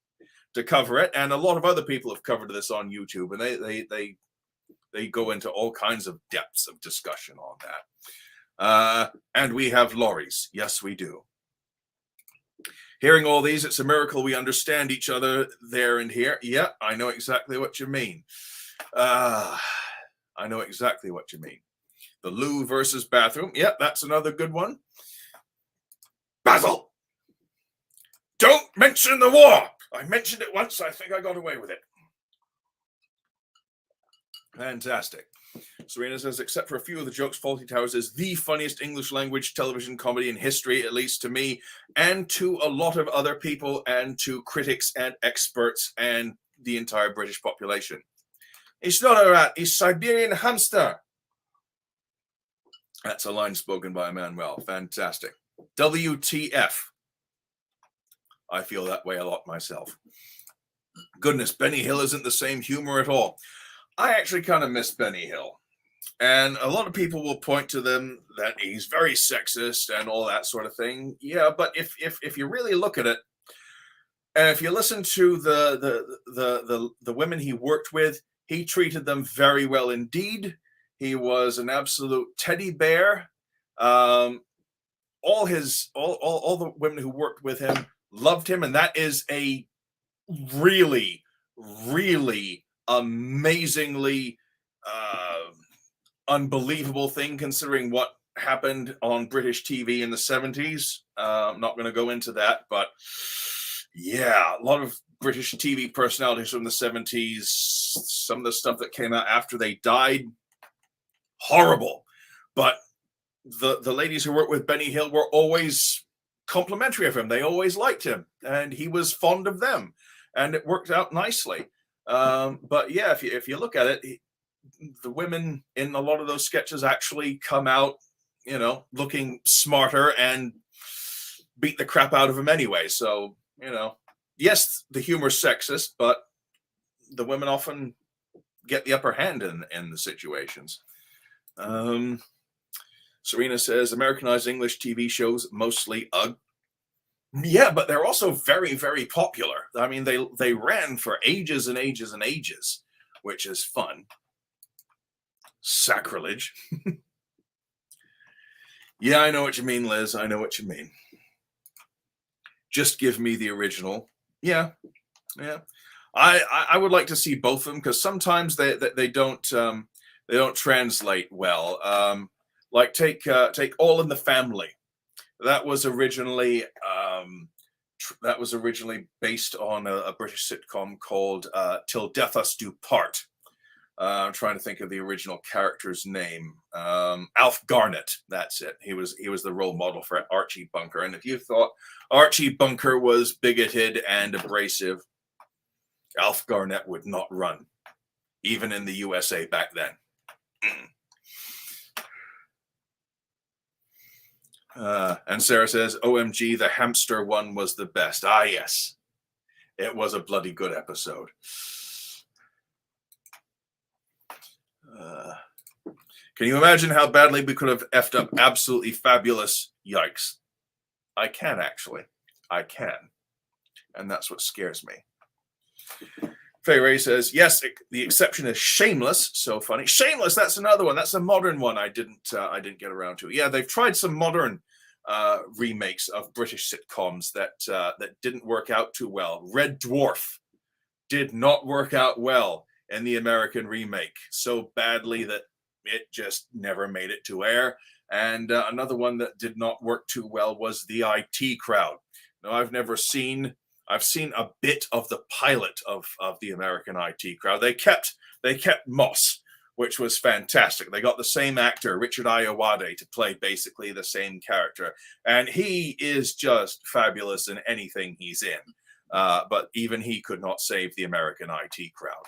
to cover it. And a lot of other people have covered this on YouTube, and they go into all kinds of depths of discussion on that. And we have lorries. Yes, we do. Hearing all these, it's a miracle we understand each other there and here. Yeah, I know exactly what you mean. I know exactly what you mean. The loo versus bathroom. Yeah, that's another good one. Basil! Don't mention the war! I mentioned it once. I think I got away with it. Fantastic. Serena says, except for a few of the jokes, Fawlty Towers is the funniest English language television comedy in history, at least to me, and to a lot of other people, and to critics and experts and the entire British population. It's not a rat, it's Siberian hamster. That's a line spoken by Manuel. Fantastic. WTF. I feel that way a lot myself. Goodness, Benny Hill isn't the same humor at all. I actually kind of miss Benny Hill. And a lot of people will point to them that he's very sexist and all that sort of thing. Yeah, but if you really look at it, and if you listen to the women he worked with, he treated them very well indeed. He was an absolute teddy bear. All the women who worked with him loved him, and that is a really, really amazingly unbelievable thing, considering what happened on British TV in the 70s. I'm not going to go into that, but yeah, a lot of British TV personalities from the 70s, some of the stuff that came out after they died, horrible. But the ladies who worked with Benny Hill were always complimentary of him. They always liked him, and he was fond of them, and it worked out nicely. But yeah, if you look at it, the women in a lot of those sketches actually come out, looking smarter and beat the crap out of him anyway. So, yes, the humor's sexist, but the women often get the upper hand in the situations. Serena says, Americanized English TV shows, mostly ugh. Yeah, but they're also very, very popular. I mean, they ran for ages and ages and ages, which is fun. Sacrilege. Yeah, I know what you mean, Liz. I know what you mean. Just give me the original. Yeah. I would like to see both of them, because sometimes they don't translate well. Like take All in the Family. That was originally based on a British sitcom called Till Death Us Do Part. I'm trying to think of the original character's name. Alf Garnett. That's it. He was the role model for Archie Bunker. And if you thought Archie Bunker was bigoted and abrasive, Alf Garnett would not run, even in the USA back then. And Sarah says, OMG, the hamster one was the best. Ah, yes. It was a bloody good episode. Can you imagine how badly we could have effed up Absolutely Fabulous? Yikes. I can, actually. I can. And that's what scares me. Faye Ray says, yes, the exception is Shameless. So funny. Shameless, that's another one. That's a modern one I didn't get around to. Yeah, they've tried some modern remakes of British sitcoms that didn't work out too well. Red Dwarf did not work out well in the American remake, so badly that it just never made it to air. And another one that did not work too well was The IT Crowd. Now, I've seen a bit of the pilot of the American IT Crowd. They kept Moss, which was fantastic. They got the same actor, Richard Ayoade, to play basically the same character. And he is just fabulous in anything he's in. But even he could not save the American IT Crowd.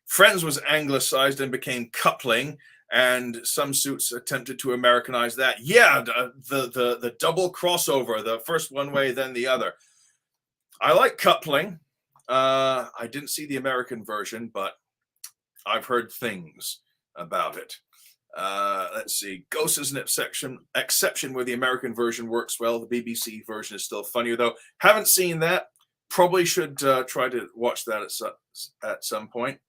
Friends was anglicized and became Coupling, and some suits attempted to Americanize that. Yeah, the double crossover, the first one way, then the other. I like Coupling. I didn't see the American version, but I've heard things about it. Let's see. Ghost is an exception where the American version works well. The BBC version is still funnier, though. Haven't seen that. Probably should try to watch that at some point.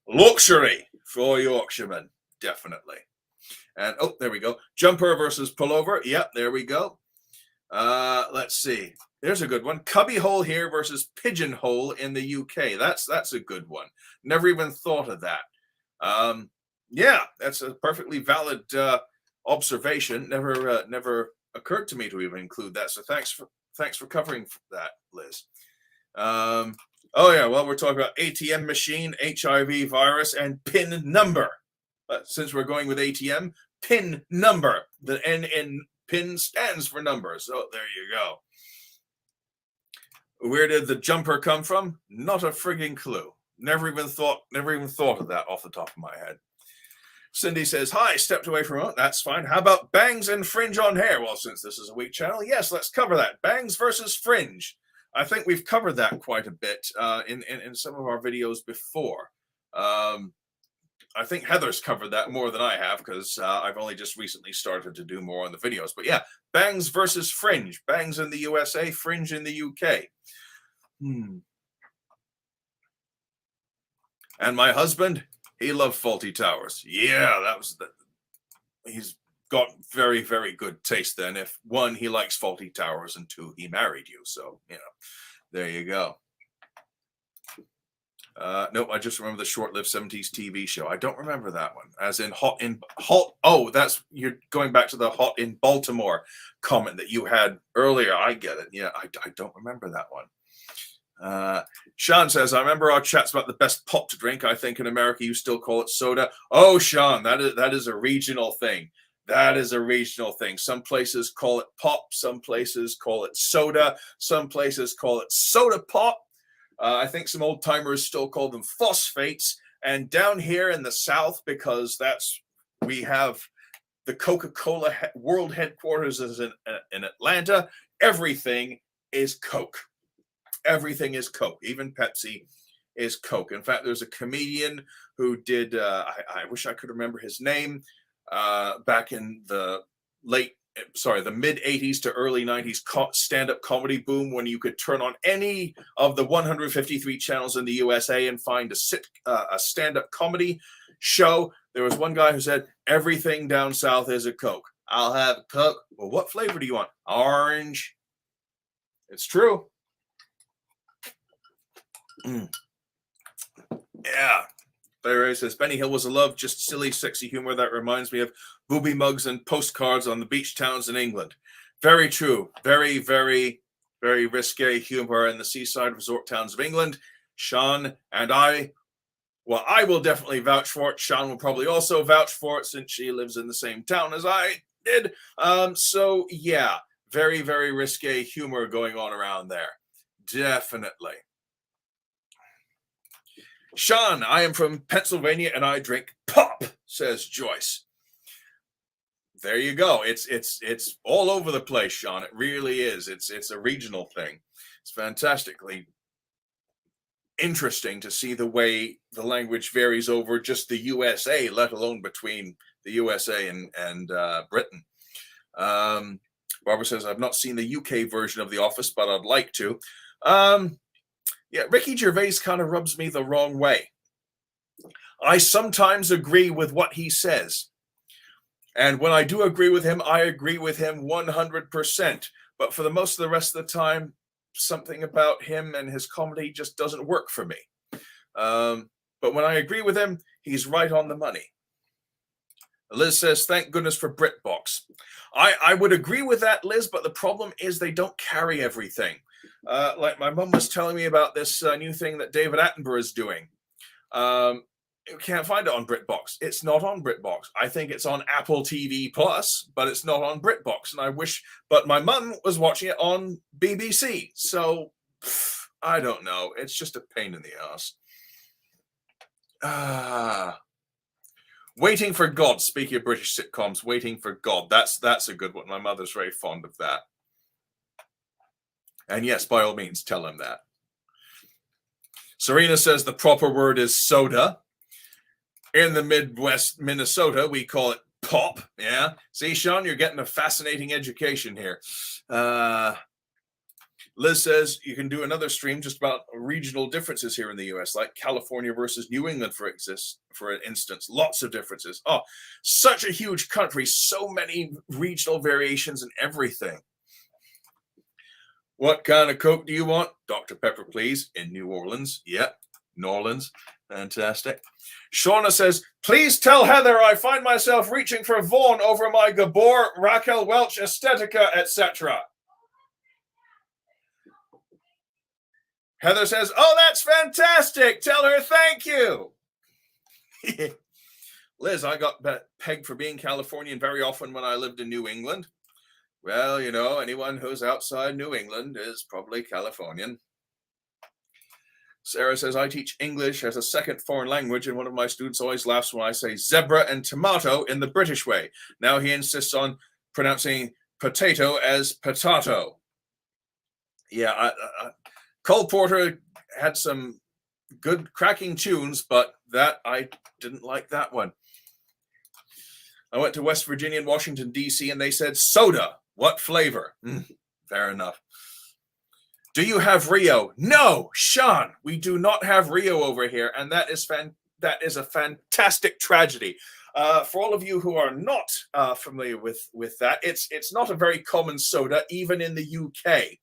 Luxury for Yorkshiremen, definitely. And oh, there we go. Jumper versus Pullover. Yep, there we go. Let's see. There's a good one. Cubbyhole here versus Pigeonhole in the UK. That's a good one. Never even thought of that. Yeah, that's a perfectly valid observation. Never occurred to me to even include that. So thanks for covering that, Liz. Oh yeah, well, we're talking about ATM machine, HIV virus, and PIN number. Since we're going with ATM, PIN number. The N in PIN stands for number. So there you go. Where did the jumper come from? Not a frigging clue. Never even thought of that off the top of my head. Cindy says, hi, stepped away from it. That's fine. How about bangs and fringe on hair? Well, since this is a weak channel, yes, let's cover that. Bangs versus fringe. I think we've covered that quite a bit in some of our videos before. I think Heather's covered that more than I have, because I've only just recently started to do more on the videos. But yeah, bangs versus fringe. Bangs in the USA, fringe in the UK. And my husband, He loved Faulty Towers. Yeah, that was the. He's got very, very good taste then. If one, he likes Faulty Towers, and two, he married you. So, there you go. Nope, I just remember the short-lived 70s TV show. I don't remember that one. As in Hot. Oh, that's, you're going back to the Hot in Baltimore comment that you had earlier. I get it. Yeah, I don't remember that one. Sean says, I remember our chats about the best pop to drink. I think in America you still call it soda. Oh, Sean, that is a regional thing. That is a regional thing. Some places call it pop. Some places call it soda. Some places call it soda pop. I think some old timers still call them phosphates. And down here in the South, because we have the Coca-Cola world headquarters is in Atlanta, everything is Coke. Everything is Coke. Even Pepsi is Coke. In fact, there's a comedian who did, I wish I could remember his name, back in the mid 80s to early 90s stand-up comedy boom, when you could turn on any of the 153 channels in the USA and find a stand-up comedy show. There was one guy who said, everything down south is a Coke. I'll have a Coke. Well, what flavor do you want? Orange. It's true. Yeah. Larry says, Benny Hill was a love, just silly, sexy humor that reminds me of booby mugs and postcards on the beach towns in England. Very true. Very, very, very risque humor in the seaside resort towns of England. Sean and I will definitely vouch for it. Sean will probably also vouch for it since she lives in the same town as I did. So, yeah, very, very risque humor going on around there. Definitely. Sean, I am from Pennsylvania and I drink pop, says Joyce. There you go. It's all over the place, Sean. It really is. It's a regional thing. It's fantastically interesting to see the way the language varies over just the USA, let alone between the USA and Britain. Barbara says, I've not seen the UK version of The Office, but I'd like to. Yeah, Ricky Gervais kind of rubs me the wrong way. I sometimes agree with what he says. And when I do agree with him, I agree with him 100%. But for the most of the rest of the time, something about him and his comedy just doesn't work for me. But when I agree with him, he's right on the money. Liz says, thank goodness for BritBox. I would agree with that, Liz, but the problem is they don't carry everything. Like my mom was telling me about this new thing that David Attenborough is doing. You can't find it on BritBox. It's not on BritBox. I think it's on Apple TV Plus, but it's not on BritBox. And I wish, but my mum was watching it on BBC. So I don't know. It's just a pain in the ass. Waiting for God. Speaking of British sitcoms, Waiting for God. That's a good one. My mother's very fond of that. And yes, by all means, tell him that. Serena says the proper word is soda. In the Midwest, Minnesota, we call it pop. Yeah. See, Sean, you're getting a fascinating education here. Liz says you can do another stream just about regional differences here in the U.S., like California versus New England, for instance. Lots of differences. Oh, such a huge country. So many regional variations and everything. What kind of Coke do you want? Dr. Pepper, please. In New Orleans. Yep. New Orleans. Fantastic. Shauna says, please tell Heather I find myself reaching for Vaughn over my Gabor, Raquel Welch, Estetica, etc. Heather says, oh, that's fantastic. Tell her thank you. Liz, I got pegged for being Californian very often when I lived in New England. Well, you know, anyone who's outside New England is probably Californian. Sarah says, I teach English as a second foreign language, and one of my students always laughs when I say zebra and tomato in the British way. Now he insists on pronouncing potato as potato. Yeah, Cole Porter had some good cracking tunes, but I didn't like that one. I went to West Virginia and Washington, D.C., and they said, soda. What flavor? Fair enough. Do you have Rio? No, Sean, we do not have Rio over here, and that is that is a fantastic tragedy. For all of you who are not familiar with that, it's not a very common soda, even in the UK.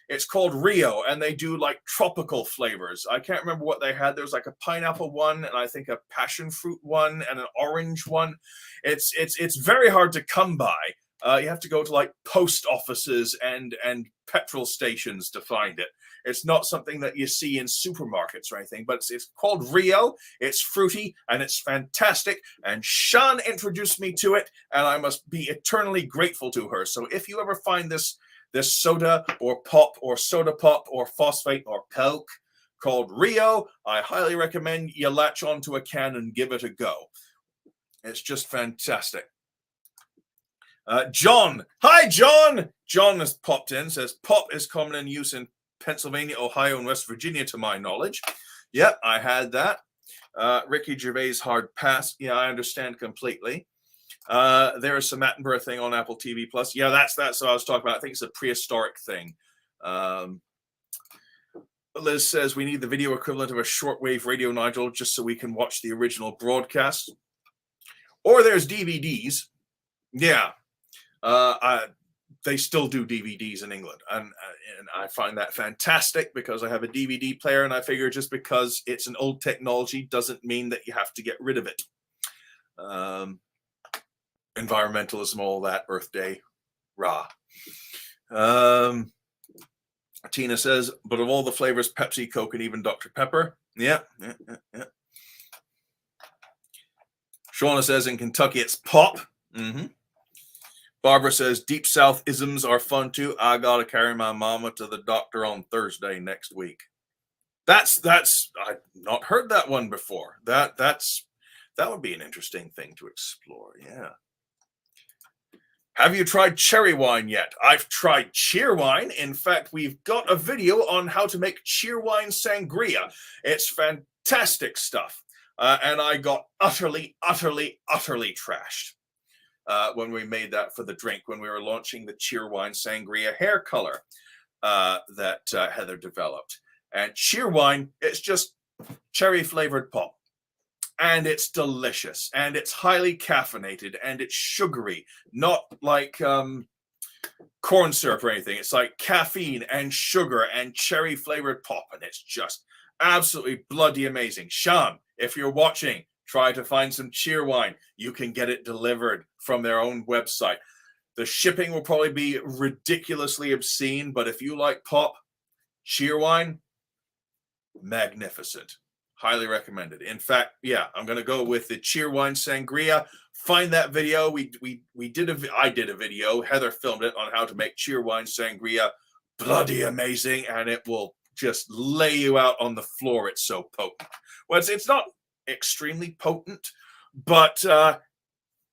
It's called Rio, and they do like tropical flavors. I can't remember what they had. There's like a pineapple one, and I think a passion fruit one, and an orange one. It's very hard to come by. You have to go to like post offices and petrol stations to find it. It's not something that you see in supermarkets or anything, but it's called Rio. It's fruity and it's fantastic. And Sean introduced me to it, and I must be eternally grateful to her. So if you ever find this soda or pop or soda pop or phosphate or Coke called Rio, I highly recommend you latch onto a can and give it a go. It's just fantastic. John. Hi, John. John has popped in, says pop is common in use in Pennsylvania, Ohio, and West Virginia, to my knowledge. Yep, I had that. Ricky Gervais hard pass. Yeah, I understand completely. There is some Attenborough thing on Apple TV Plus. Yeah, that's what I was talking about. I think it's a prehistoric thing. Liz says we need the video equivalent of a shortwave radio, Nigel, just so we can watch the original broadcast. Or there's DVDs. Yeah. They still do DVDs in England, and I find that fantastic because I have a DVD player, and I figure just because it's an old technology doesn't mean that you have to get rid of it. Environmentalism, all that, Earth Day, rah. Tina says, but of all the flavors, Pepsi, Coke, and even Dr. Pepper. Yeah. Shauna says in Kentucky it's pop. Mm-hmm. Barbara says, Deep South isms are fun too. I gotta carry my mama to the doctor on Thursday next week. That's I've not heard that one before. That would be an interesting thing to explore. Yeah. Have you tried cherry wine yet? I've tried cheer wine. In fact, we've got a video on how to make cheer wine sangria. It's fantastic stuff. And I got utterly trashed. When we made that for the drink, when we were launching the Cheerwine Sangria hair color that Heather developed. And Cheerwine, it's just cherry flavored pop. And it's delicious. And it's highly caffeinated. And it's sugary. Not like corn syrup or anything. It's like caffeine and sugar and cherry flavored pop. And it's just absolutely bloody amazing. Sean, if you're watching, try to find some Cheerwine. You can get it delivered from their own website. The shipping will probably be ridiculously obscene, but if you like pop, Cheerwine, magnificent. Highly recommended. In fact, yeah, I'm going to go with the Cheerwine Sangria. Find that video. I did a video. Heather filmed it on how to make Cheerwine Sangria. Bloody amazing, and it will just lay you out on the floor. It's so potent. Well, it's not extremely potent, but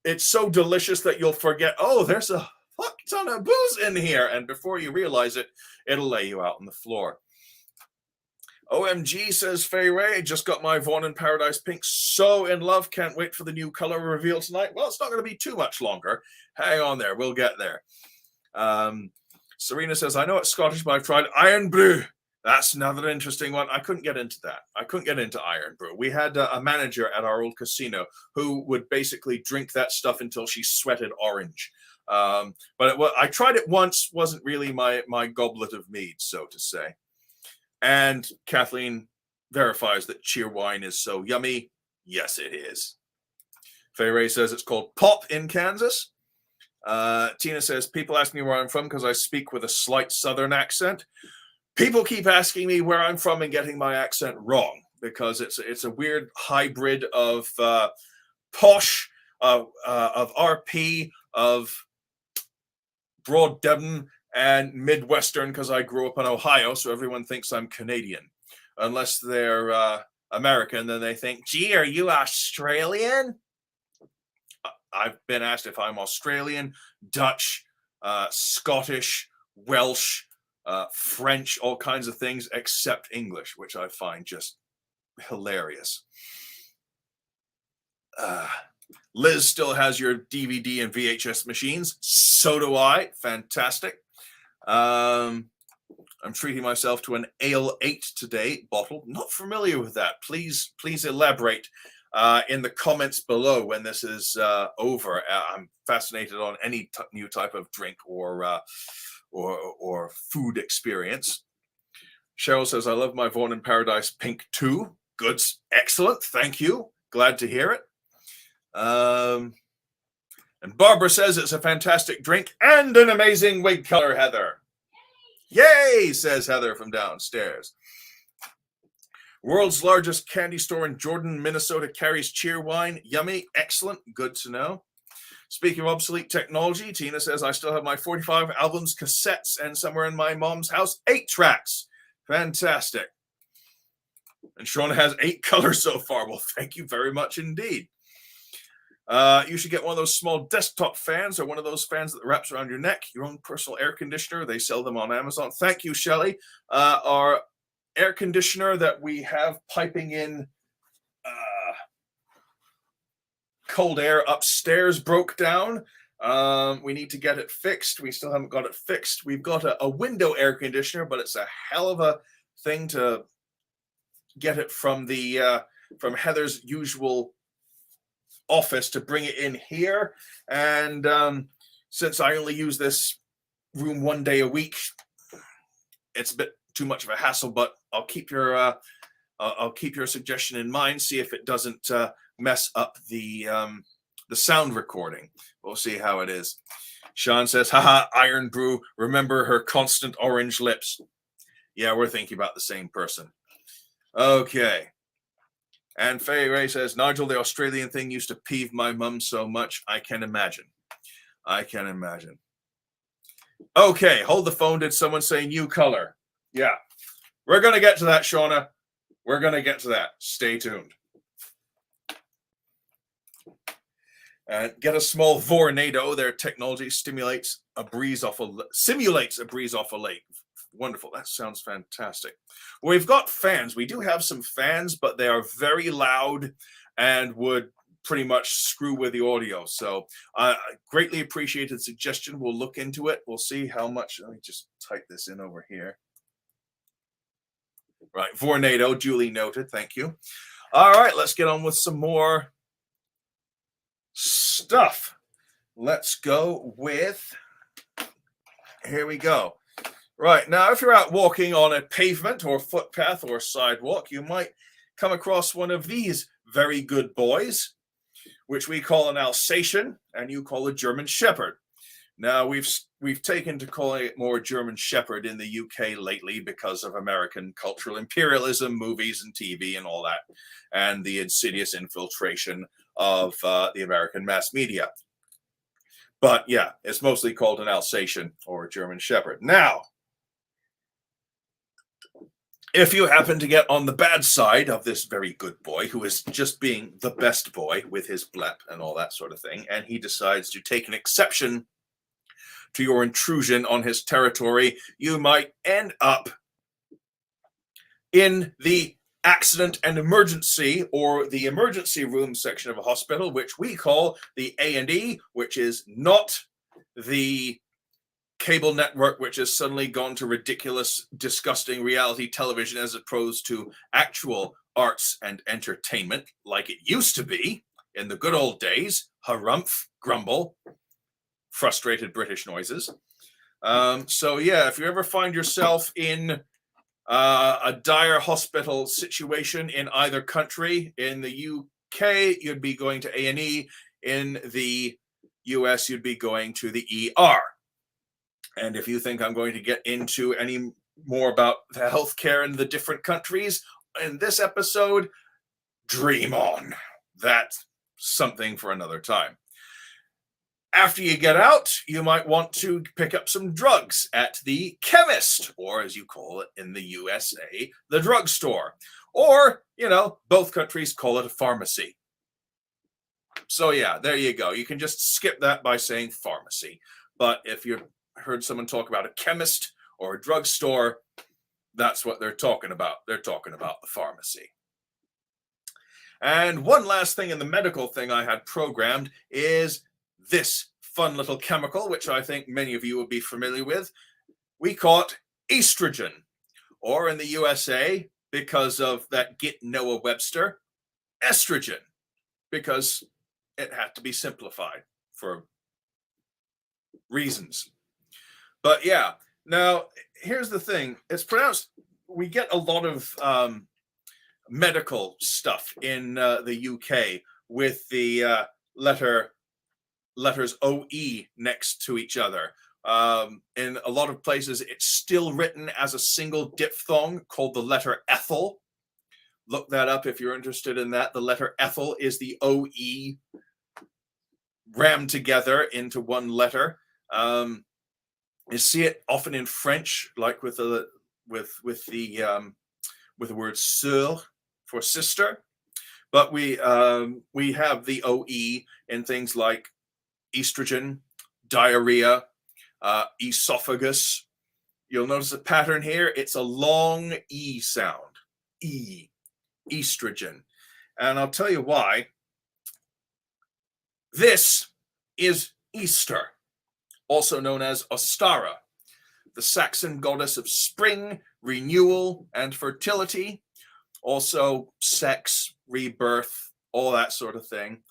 it's so delicious that you'll forget, oh, there's a fuck ton of booze in here, and before you realize it, it'll lay you out on the floor. OMG, says Faye Ray, just got my Vaughn in Paradise Pink, so in love, can't wait for the new color reveal tonight. Well, it's not going to be too much longer. Hang on there, we'll get there. Serena says, I know it's Scottish, but I've tried Iron Brew. That's another interesting one. I couldn't get into that. I couldn't get into Iron Brew. We had a manager at our old casino who would basically drink that stuff until she sweated orange. But I tried it once. Wasn't really my goblet of mead, so to say. And Kathleen verifies that Cheerwine is so yummy. Yes, it is. Faye Ray says it's called Pop in Kansas. Tina says, people ask me where I'm from because I speak with a slight Southern accent. People keep asking me where I'm from and getting my accent wrong because it's a weird hybrid of posh, of RP, of Broad Devon, and Midwestern because I grew up in Ohio, so everyone thinks I'm Canadian. Unless they're American, then they think, gee, are you Australian? I've been asked if I'm Australian, Dutch, Scottish, Welsh, French, all kinds of things except English, which I find just hilarious. Liz still has your DVD and VHS machines. So do I. Fantastic. I'm treating myself to an Ale 8 today bottle. Not familiar with that. Please elaborate in the comments below when this is over. I'm fascinated on any new type of drink or food experience. Cheryl says, I love my Vaughan in Paradise pink too. Good. Excellent. Thank you. Glad to hear it. And Barbara says it's a fantastic drink and an amazing wig color, Heather. Yay, says Heather from downstairs. World's largest candy store in Jordan, Minnesota carries cheer wine. Yummy. Excellent. Good to know. Speaking of obsolete technology, Tina says, I still have my 45 albums, cassettes, and somewhere in my mom's house, 8 tracks. Fantastic. And Shauna has 8 colors so far. Well, thank you very much indeed. You should get one of those small desktop fans or one of those fans that wraps around your neck, your own personal air conditioner. They sell them on Amazon. Thank you, Shelley. Our air conditioner that we have piping in cold air upstairs broke down. We need to get it fixed. We still haven't got it fixed. We've got a window air conditioner, but it's a hell of a thing to get it from the from Heather's usual office to bring it in here. And since I only use this room 1 day a week, it's a bit too much of a hassle. But I'll keep your suggestion in mind. See if it doesn't mess up the sound recording. We'll see how it is. Sean says, haha, Iron Brew, remember her constant orange lips. Yeah, we're thinking about the same person. Okay. And Faye Ray says, Nigel, the Australian thing used to peeve my mum so much. I can imagine. I can imagine. Okay, hold the phone. Did someone say new color? Yeah. We're going to get to that, Shauna. We're going to get to that. Stay tuned. And get a small vornado. Their technology simulates a breeze off a lake. Wonderful. That sounds fantastic. We've got fans. We do have some fans, but they are very loud and would pretty much screw with the audio. So greatly appreciated suggestion. We'll look into it. We'll see how much. Let me just type this in over here. Right. Vornado, duly noted. Thank you. All right. Let's get on with some more stuff. Let's go with, here we go. Right, now if you're out walking on a pavement or footpath or sidewalk, you might come across one of these very good boys, which we call an Alsatian, and you call a German Shepherd. Now, we've taken to calling it more German Shepherd in the UK lately because of American cultural imperialism, movies and TV and all that, and the insidious infiltration of the American mass media. But yeah, it's mostly called an Alsatian or a German Shepherd. Now, if you happen to get on the bad side of this very good boy who is just being the best boy with his blep and all that sort of thing, and he decides to take an exception to your intrusion on his territory, you might end up in the accident and emergency or the emergency room section of a hospital, which we call the A&E, which is not the cable network, which has suddenly gone to ridiculous, disgusting reality television as opposed to actual arts and entertainment like it used to be in the good old days. Harumph, grumble, frustrated British noises. So yeah, if you ever find yourself in a dire hospital situation in either country, in the UK, you'd be going to A&E. In the US, you'd be going to the ER. And if you think I'm going to get into any more about the healthcare in the different countries in this episode, dream on. That's something for another time. After you get out, you might want to pick up some drugs at the chemist, or as you call it in the USA, the drugstore. Or, you know, both countries call it a pharmacy. So yeah, there you go. You can just skip that by saying pharmacy. But if you've heard someone talk about a chemist or a drugstore, that's what they're talking about. They're talking about the pharmacy. And one last thing in the medical thing I had programmed is this fun little chemical, which I think many of you will be familiar with. We call it estrogen. Or in the USA, because of that Git Noah Webster, estrogen, because it had to be simplified for reasons. But yeah, now here's the thing. It's pronounced, we get a lot of medical stuff in the UK with the letters OE next to each other. In a lot of places, it's still written as a single diphthong called the letter ethyl. Look that up if you're interested in that. The letter ethyl is the OE rammed together into one letter. You see it often in French, like with the word sœur for sister. But we have the OE in things like estrogen, diarrhea, esophagus. You'll notice a pattern here. It's a long E sound. E, estrogen. And I'll tell you why. This is Easter, also known as Ostara, the Saxon goddess of spring, renewal, and fertility. Also sex, rebirth, all that sort of thing.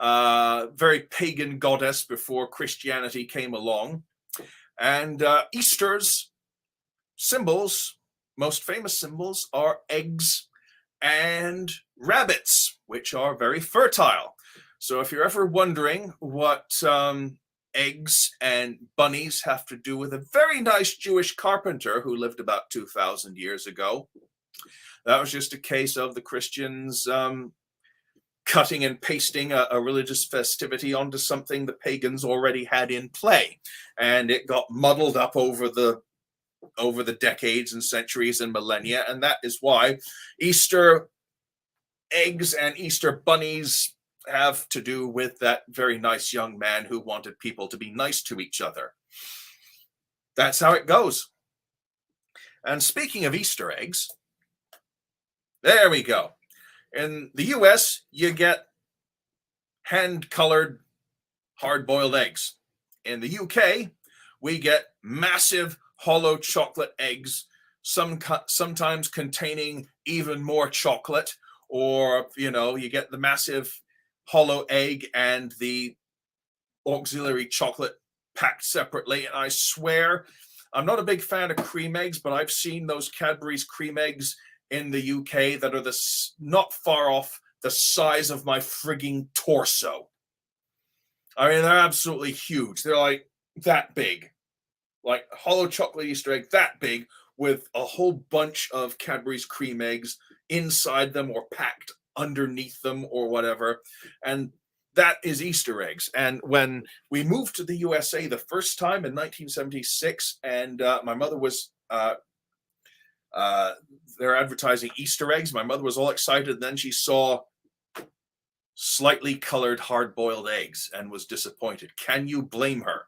Very pagan goddess before Christianity came along. And Easter's symbols, most famous symbols, are eggs and rabbits, which are very fertile. So if you're ever wondering what eggs and bunnies have to do with a very nice Jewish carpenter who lived about 2,000 years ago, that was just a case of the Christians cutting and pasting a religious festivity onto something the pagans already had in play, and it got muddled up over the decades and centuries and millennia, and that is why Easter eggs and Easter bunnies have to do with that very nice young man who wanted people to be nice to each other. That's how it goes. And speaking of Easter eggs, there we go. In the US, you get hand-colored hard-boiled eggs. In the UK, we get massive hollow chocolate eggs, sometimes containing even more chocolate, or, you get the massive hollow egg and the auxiliary chocolate packed separately. And I swear, I'm not a big fan of cream eggs, but I've seen those Cadbury's cream eggs in the UK that are not far off the size of my frigging torso. I mean, they're absolutely huge. They're like that big, like hollow chocolate Easter egg that big, with a whole bunch of Cadbury's cream eggs inside them or packed underneath them or whatever. And that is Easter eggs. And when we moved to the USA the first time in 1976, and my mother was they're advertising Easter eggs, my mother was all excited. And then she saw slightly colored hard-boiled eggs and was disappointed. Can you blame her?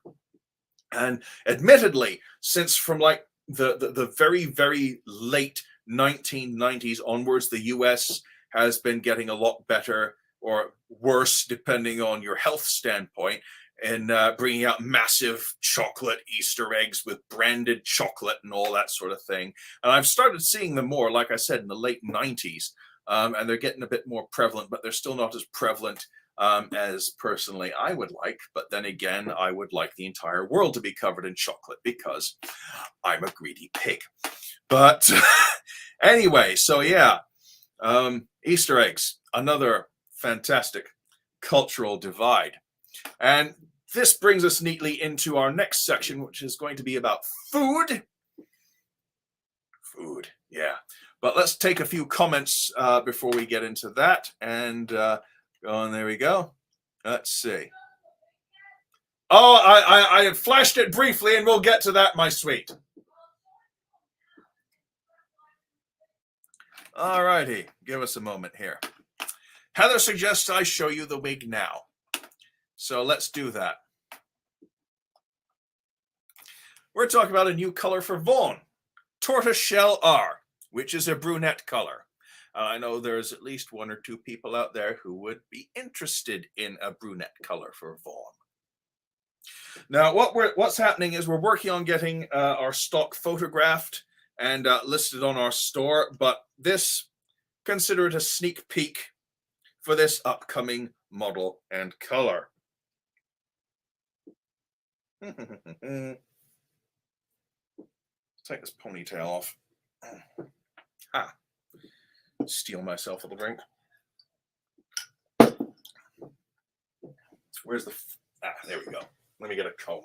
And admittedly, since from like the very, very late 1990s onwards, the US has been getting a lot better or worse, depending on your health standpoint, in bringing out massive chocolate Easter eggs with branded chocolate and all that sort of thing. And I've started seeing them more, like I said, in the late 90s. And they're getting a bit more prevalent, but they're still not as prevalent as personally I would like. But then again, I would like the entire world to be covered in chocolate because I'm a greedy pig. But anyway, so yeah, Easter eggs, another fantastic cultural divide. And this brings us neatly into our next section, which is going to be about food. Food, yeah. But let's take a few comments before we get into that. And go on, there we go. Let's see. Oh, I had flashed it briefly, and we'll get to that, my sweet. All righty, give us a moment here. Heather suggests I show you the wig now. So let's do that. We're talking about a new color for Vaughn, Tortoiseshell-R, which is a brunette color. I know there's at least one or two people out there who would be interested in a brunette color for Vaughn. Now, what's happening is we're working on getting our stock photographed and listed on our store, but this, consider it a sneak peek for this upcoming model and color. Take this ponytail off. Steal myself a little drink. Where's the... there we go. Let me get a comb.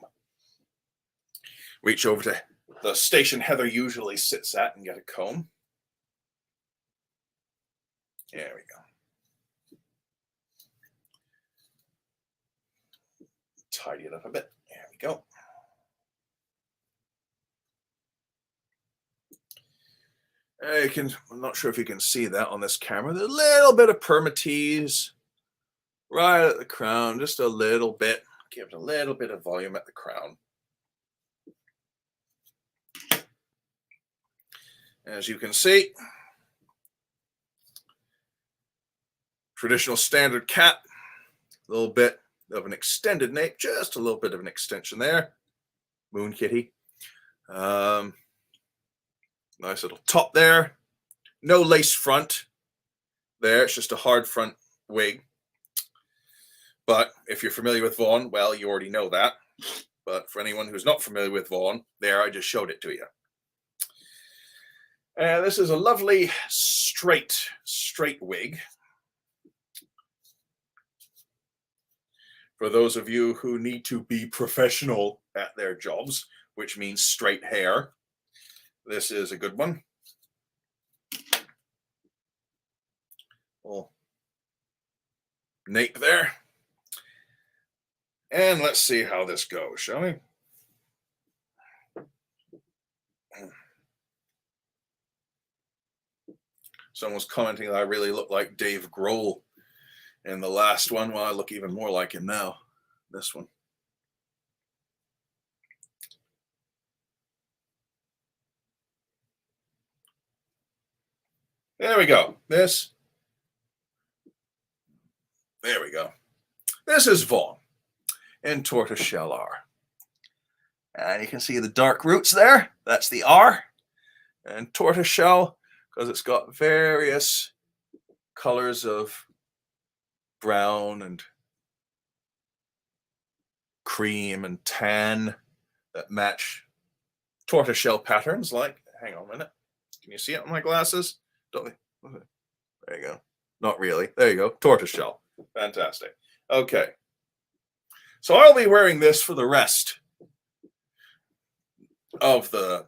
Reach over to the station Heather usually sits at and get a comb. There we go. Tidy it up a bit. There we go. I'm not sure if you can see that on this camera. There's a little bit of permatease right at the crown, just a little bit. Give it a little bit of volume at the crown. As you can see, traditional standard cat, a little bit of an extended nape, just a little bit of an extension there. Moon kitty. Nice little top there. No lace front there. It's just a hard front wig. But if you're familiar with Vaughn, well, you already know that. But for anyone who's not familiar with Vaughn, there, I just showed it to you. This is a lovely straight wig. For those of you who need to be professional at their jobs, which means straight hair, this is a good one. Little nape there. And let's see how this goes, shall we? Someone was commenting that I really look like Dave Grohl in the last one. Well, I look even more like him now. This one. There we go. There we go. This is Vaughn in Tortoiseshell-R. And you can see the dark roots there. That's the R. And tortoiseshell, because it's got various colors of brown and cream and tan that match tortoiseshell patterns like, hang on a minute. Can you see it on my glasses? Don't they? There you go. Not really. There you go. Tortoiseshell. Fantastic. Okay. So I'll be wearing this for the rest of the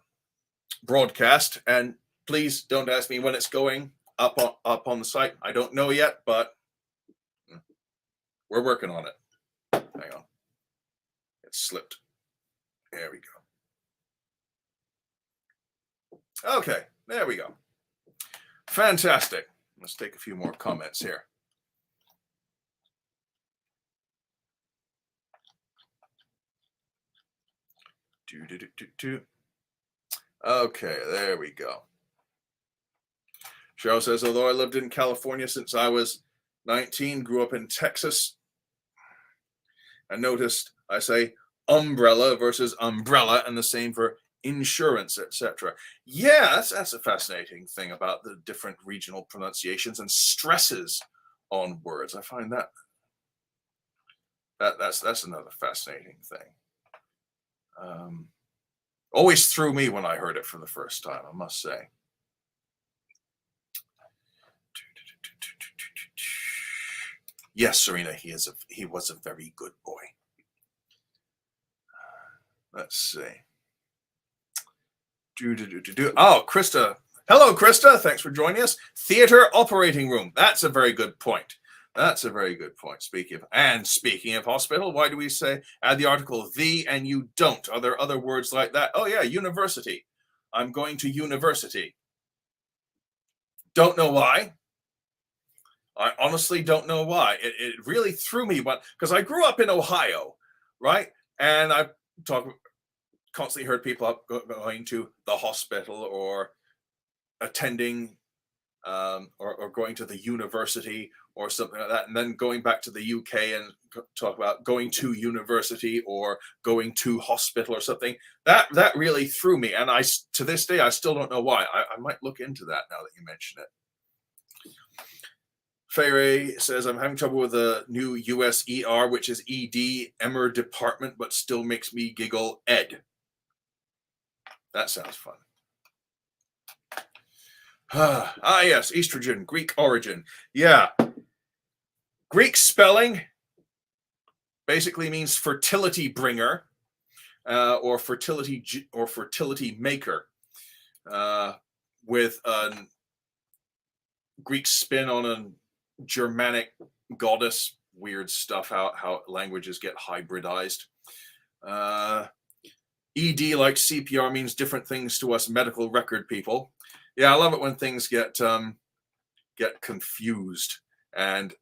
broadcast, and please don't ask me when it's going up on the site. I don't know yet, but we're working on it. Hang on. It slipped. There we go. Okay. There we go. Fantastic. Let's take a few more comments here. Okay, there we go. Cheryl says, although I lived in California since I was 19, grew up in Texas, I noticed I say umbrella versus umbrella and the same for insurance, etc. Yeah, that's a fascinating thing about the different regional pronunciations and stresses on words. I find that's another fascinating thing. Always threw me when I heard it for the first time, I must say. Yes, Serena, he was a very good boy. Let's see. Oh, Krista. Hello, Krista. Thanks for joining us. Theater operating room. That's a very good point. That's a very good point. Speaking of hospital, why do we add the article the and you don't? Are there other words like that? Oh, yeah, university. I'm going to university. Don't know why. I honestly don't know why. It really threw me, because I grew up in Ohio, right? And I constantly heard people going to the hospital or attending or going to the university or something like that, and then going back to the UK and talk about going to university or going to hospital or something. That really threw me, and to this day I still don't know why. I might look into that now that you mention it. Fayray says, I'm having trouble with the new US ER, which is ED, Emmer department, but still makes me giggle. Ed. That sounds fun. Yes, estrogen, Greek origin. Yeah. Greek spelling basically means fertility bringer, or fertility maker, with a Greek spin on a Germanic goddess. Weird stuff, how languages get hybridized. ED, like CPR, means different things to us medical record people. Yeah, I love it when things get confused, and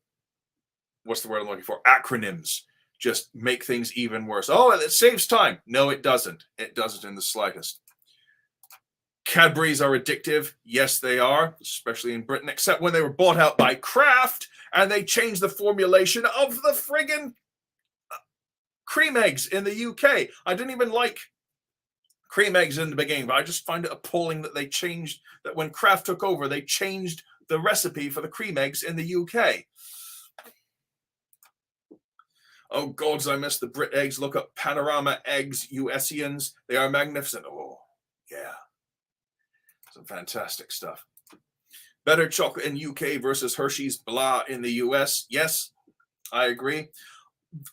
what's the word I'm looking for? Acronyms just make things even worse. Oh, it saves time. No, it doesn't. It doesn't in the slightest. Cadbury's are addictive. Yes, they are, especially in Britain, except when they were bought out by Kraft and they changed the formulation of the friggin' cream eggs in the UK. I didn't even like cream eggs in the beginning, but I just find it appalling that they changed, that when Kraft took over, they changed the recipe for the cream eggs in the UK. Oh, gods, I miss the Brit eggs. Look up Panorama Eggs, USians. They are magnificent. Oh, yeah. Some fantastic stuff. Better chocolate in UK versus Hershey's blah in the US. Yes, I agree.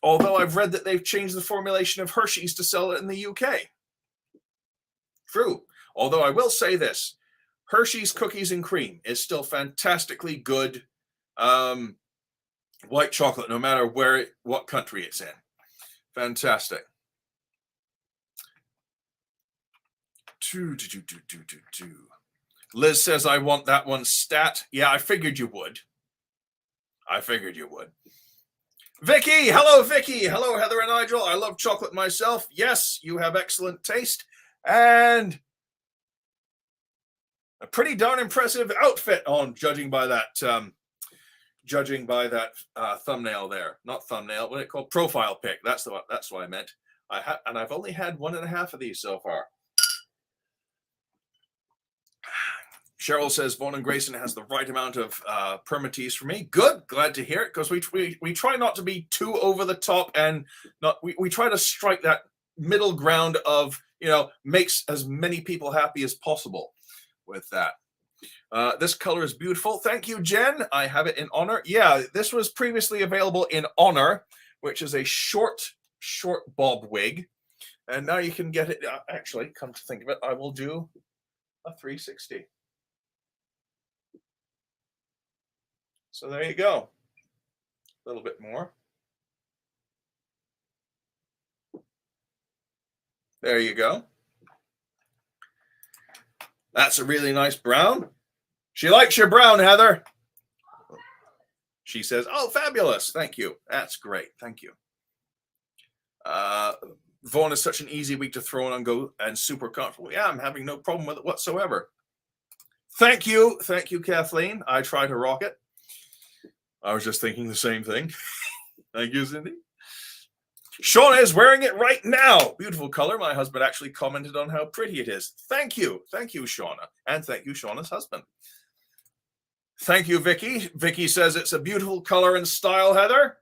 Although I've read that they've changed the formulation of Hershey's to sell it in the UK. True. Although I will say this, Hershey's Cookies and Cream is still fantastically good white chocolate, no matter what country it's in. Fantastic. Liz says, I want that one stat. Yeah, I figured you would. Vicky, hello, Vicky. Hello, Heather and Nigel. I love chocolate myself. Yes, you have excellent taste. And a pretty darn impressive outfit on, judging by that thumbnail there. Not thumbnail, what it called? Profile pic. That's what I meant. And I've only had 1.5 of these so far. Cheryl says Vaughn and Grayson has the right amount of permatease for me. Good, glad to hear it, because we try not to be too over the top, and we try to strike that middle ground of, makes as many people happy as possible with that. This color is beautiful. Thank you, Jen. I have it in Honor. Yeah, this was previously available in Honor, which is a short bob wig, and now you can get it. Actually, come to think of it, I will do a 360. So there you go. A little bit more. There you go. That's a really nice brown. She likes your brown, Heather. She says, oh, fabulous. Thank you. That's great. Thank you. Vaughn is such an easy week to throw on and go, and super comfortable. Yeah, I'm having no problem with it whatsoever. Thank you. Thank you, Kathleen. I try to rock it. I was just thinking the same thing. Thank you, Cindy. Shauna is wearing it right now. Beautiful color. My husband actually commented on how pretty it is. Thank you. Thank you, Shauna. And thank you, Shauna's husband. Thank you, Vicky. Vicky says it's a beautiful color and style, Heather.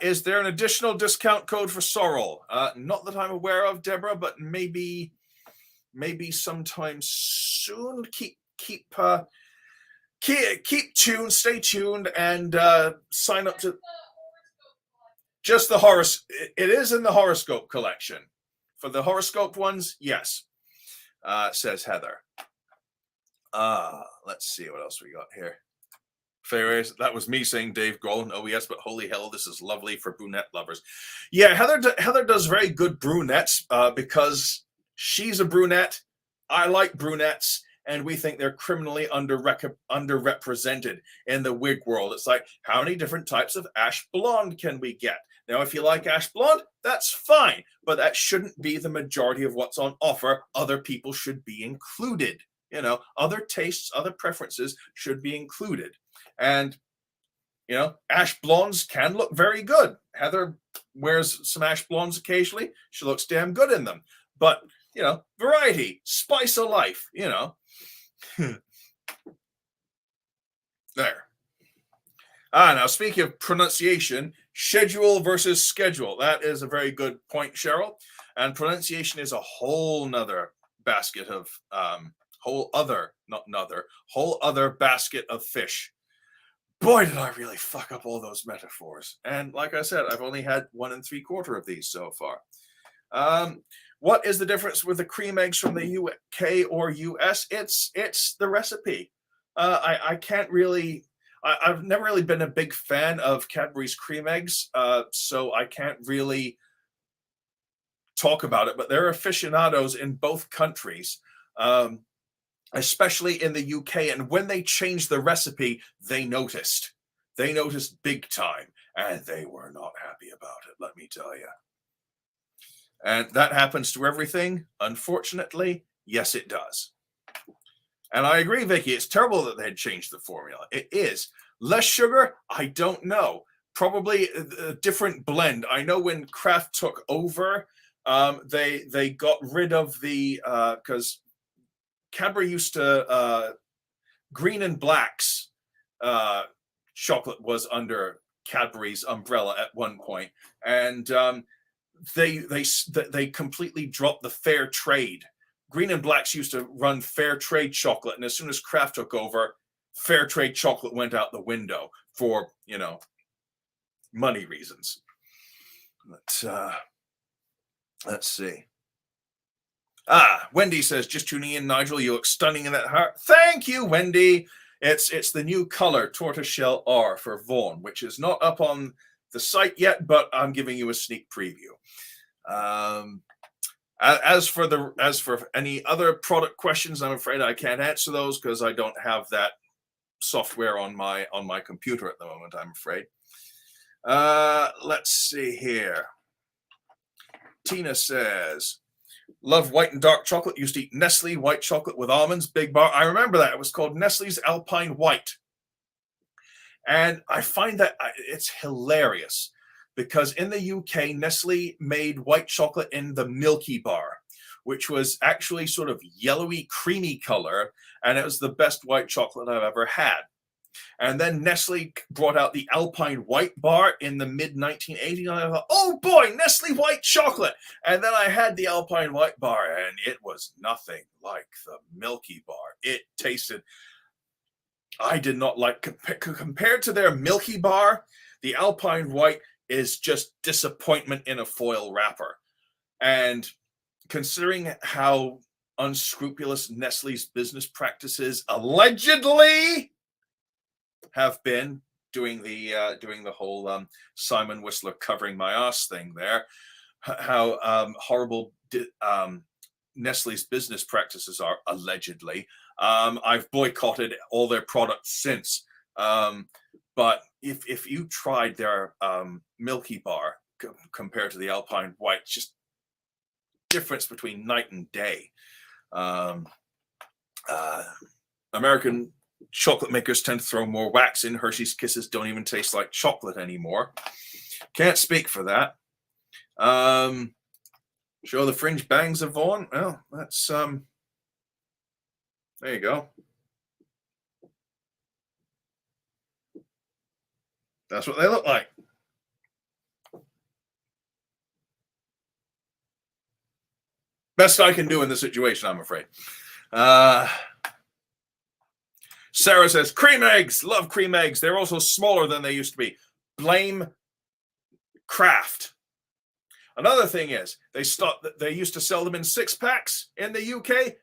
Is there an additional discount code for Sorrel? Not that I'm aware of, Deborah, but maybe sometime soon. Keep tuned, stay tuned, and sign up to just the horoscope. It is in the horoscope collection. For the horoscope ones, yes, says Heather. Let's see what else we got here. Fairways, that was me saying Dave Grohl. Oh yes, but holy hell, this is lovely for brunette lovers. Yeah, Heather does very good brunettes because she's a brunette. I like brunettes. And we think they're criminally underrepresented in the wig world. It's like, how many different types of ash blonde can we get? Now, if you like ash blonde, that's fine, but that shouldn't be the majority of what's on offer. Other people should be included You know, other tastes, other preferences should be included. And, you know, ash blondes can look very good. Heather wears some ash blondes occasionally. She looks damn good in them. But, you know, variety, spice of life, you know. There. Now speaking of pronunciation, schedule versus schedule. That is a very good point, Cheryl. And pronunciation is a whole nother basket of whole other basket of fish. Boy, did I really fuck up all those metaphors. And like I said, I've only had 1 3/4 of these so far. What is the difference with the cream eggs from the UK or US? It's the recipe. I can't really. I've never really been a big fan of Cadbury's cream eggs, so I can't really talk about it. But there are aficionados in both countries, especially in the UK. And when they changed the recipe, they noticed. They noticed big time, and they were not happy about it, let me tell you. And that happens to everything. Unfortunately, yes, it does. And I agree, Vicky, it's terrible that they had changed the formula. It is. Less sugar? I don't know. Probably a different blend. I know when Kraft took over, they got rid of the, because Cadbury used to, Green and Black's chocolate was under Cadbury's umbrella at one point. And they completely dropped the fair trade. Green and Black's used to run fair trade chocolate, and as soon as Kraft took over, fair trade chocolate went out the window for, you know, money reasons. But let's see. Wendy says, just tuning in, Nigel, you look stunning in that heart. Thank you, Wendy. It's the new color Tortoiseshell-R for Vaughan, which is not up on the site yet, but I'm giving you a sneak preview. As for any other product questions, I'm afraid I can't answer those because I don't have that software on my computer at the moment, I'm afraid. Let's see here. Tina says, love white and dark chocolate. Used to eat Nestle white chocolate with almonds, big bar. I remember that. It was called Nestle's Alpine White. And I find that it's hilarious because in the UK, Nestle made white chocolate in the Milky Bar, which was actually sort of yellowy, creamy color. And it was the best white chocolate I've ever had. And then Nestle brought out the Alpine White Bar in the mid-1980s. And I thought, oh boy, Nestle white chocolate. And then I had the Alpine White Bar, and it was nothing like the Milky Bar. It tasted, I did not like, compared to their Milky Bar, the Alpine White is just disappointment in a foil wrapper. And considering how unscrupulous Nestle's business practices allegedly have been, doing the whole Simon Whistler covering my ass thing there, how horrible Nestle's business practices are allegedly. I've boycotted all their products since. But if you tried their Milky Bar compared to the Alpine White, just difference between night and day. American chocolate makers tend to throw more wax in. Hershey's Kisses don't even taste like chocolate anymore. Can't speak for that. Show the fringe bangs of Vaughan. Well, that's there you go. That's what they look like. Best I can do in this situation, I'm afraid. Sarah says, cream eggs. Love cream eggs. They're also smaller than they used to be. Blame Kraft. Another thing is, they used to sell them in 6-packs in the UK.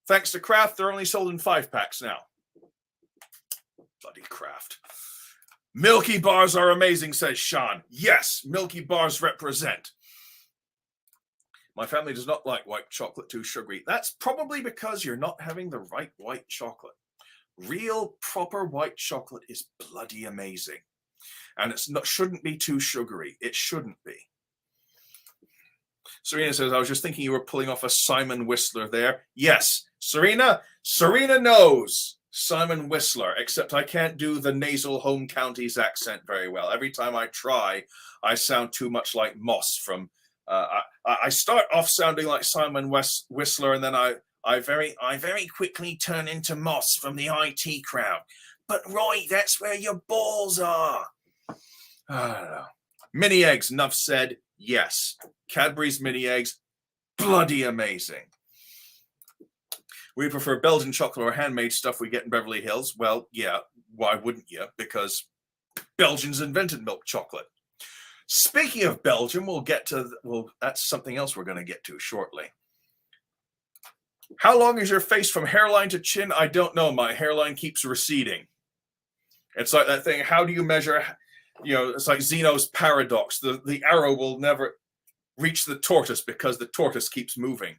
Thanks to Kraft, they're only sold in 5-packs now. Bloody Kraft. Milky Bars are amazing, says Sean. Yes, Milky Bars represent. My family does not like white chocolate, too sugary. That's probably because you're not having the right white chocolate. Real, proper white chocolate is bloody amazing. And shouldn't be too sugary. It shouldn't be. Serena says, I was just thinking you were pulling off a Simon Whistler there. Yes, Serena, Serena knows Simon Whistler, except I can't do the nasal home counties accent very well. Every time I try, I sound too much like Moss from. I start off sounding like Simon Whistler, and then I very quickly turn into Moss from the IT crowd. But Roy, that's where your balls are. I don't know. Mini eggs, enough said. Yes, Cadbury's mini eggs, bloody amazing. We prefer Belgian chocolate or handmade stuff we get in Beverly Hills. Well, yeah, why wouldn't you? Because Belgians invented milk chocolate. Speaking of Belgium, we'll get to, well, that's something else we're going to get to shortly. How long is your face from hairline to chin? I don't know. My hairline keeps receding. It's like that thing. How do you measure? You know, it's like Zeno's paradox. The arrow will never reach the tortoise because the tortoise keeps moving.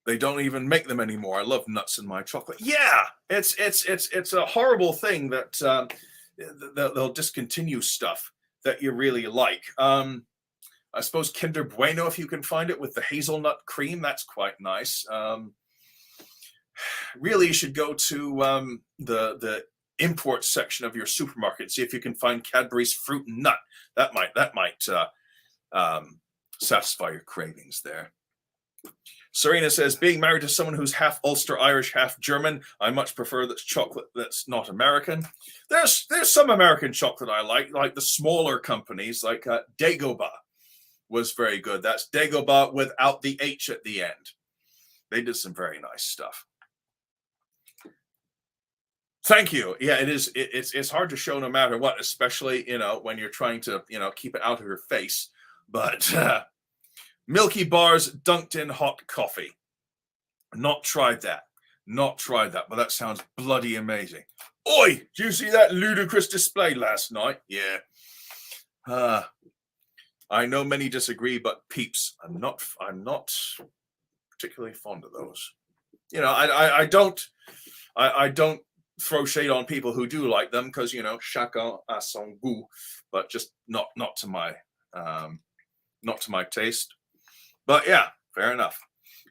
They don't even make them anymore. I love nuts in my chocolate. Yeah, it's a horrible thing that they'll discontinue stuff that you really like. I suppose Kinder Bueno, if you can find it with the hazelnut cream, that's quite nice. Really, you should go to the import section of your supermarket. See if you can find Cadbury's fruit and nut. That might satisfy your cravings there. Serena says, being married to someone who's half Ulster Irish, half German, I much prefer that's chocolate that's not American. There's some American chocolate I like the smaller companies, like Dagobah was very good. That's Dagobah without the H at the end. They did some very nice stuff. Thank you. Yeah, it is. It's hard to show no matter what, especially, when you're trying to, keep it out of your face. But Milky Bars dunked in hot coffee. Not tried that. But that sounds bloody amazing. Oi, did you see that ludicrous display last night? Yeah. I know many disagree, but peeps, I'm not particularly fond of those. I don't throw shade on people who do like them because, chacun a son goût, but just not to my taste. But yeah, fair enough.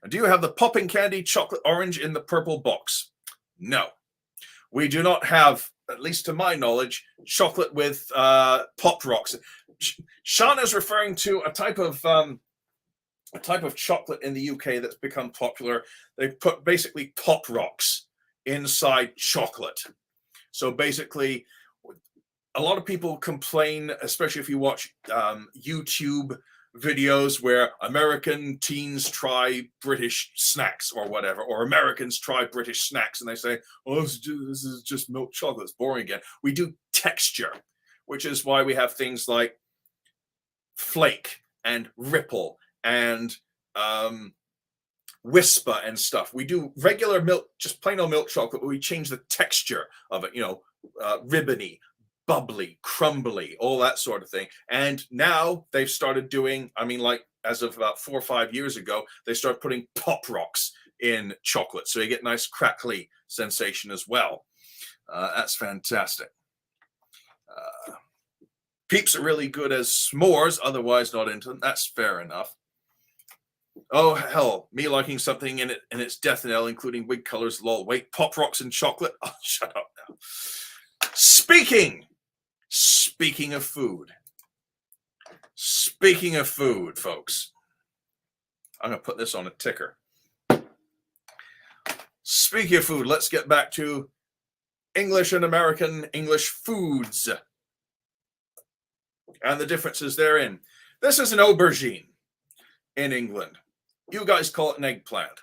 Do you have the popping candy chocolate orange in the purple box? No, we do not have, at least to my knowledge, chocolate with pop rocks. Sean is referring to a type of chocolate in the UK that's become popular. They put basically pop rocks inside chocolate. So basically, a lot of people complain, especially if you watch YouTube videos where American teens try British snacks or whatever, or Americans try British snacks, and they say, oh, this is just milk chocolate. It's boring again. We do texture, which is why we have things like Flake and Ripple and Whisper and stuff. We do regular milk, just plain old milk chocolate, but we change the texture of it, ribbony, bubbly, crumbly, all that sort of thing. And now they've started doing, as of about 4 or 5 years ago, they started putting pop rocks in chocolate. So you get nice crackly sensation as well. That's fantastic. Peeps are really good as s'mores, otherwise not into them. That's fair enough. Oh, hell, me liking something in its death knell, including wig colors, lol. Wait, pop rocks and chocolate? Oh, shut up now. Speaking of food. Speaking of food, folks. I'm going to put this on a ticker. Speaking of food, let's get back to English and American English foods and the differences therein. This is an aubergine in England. You guys call it an eggplant.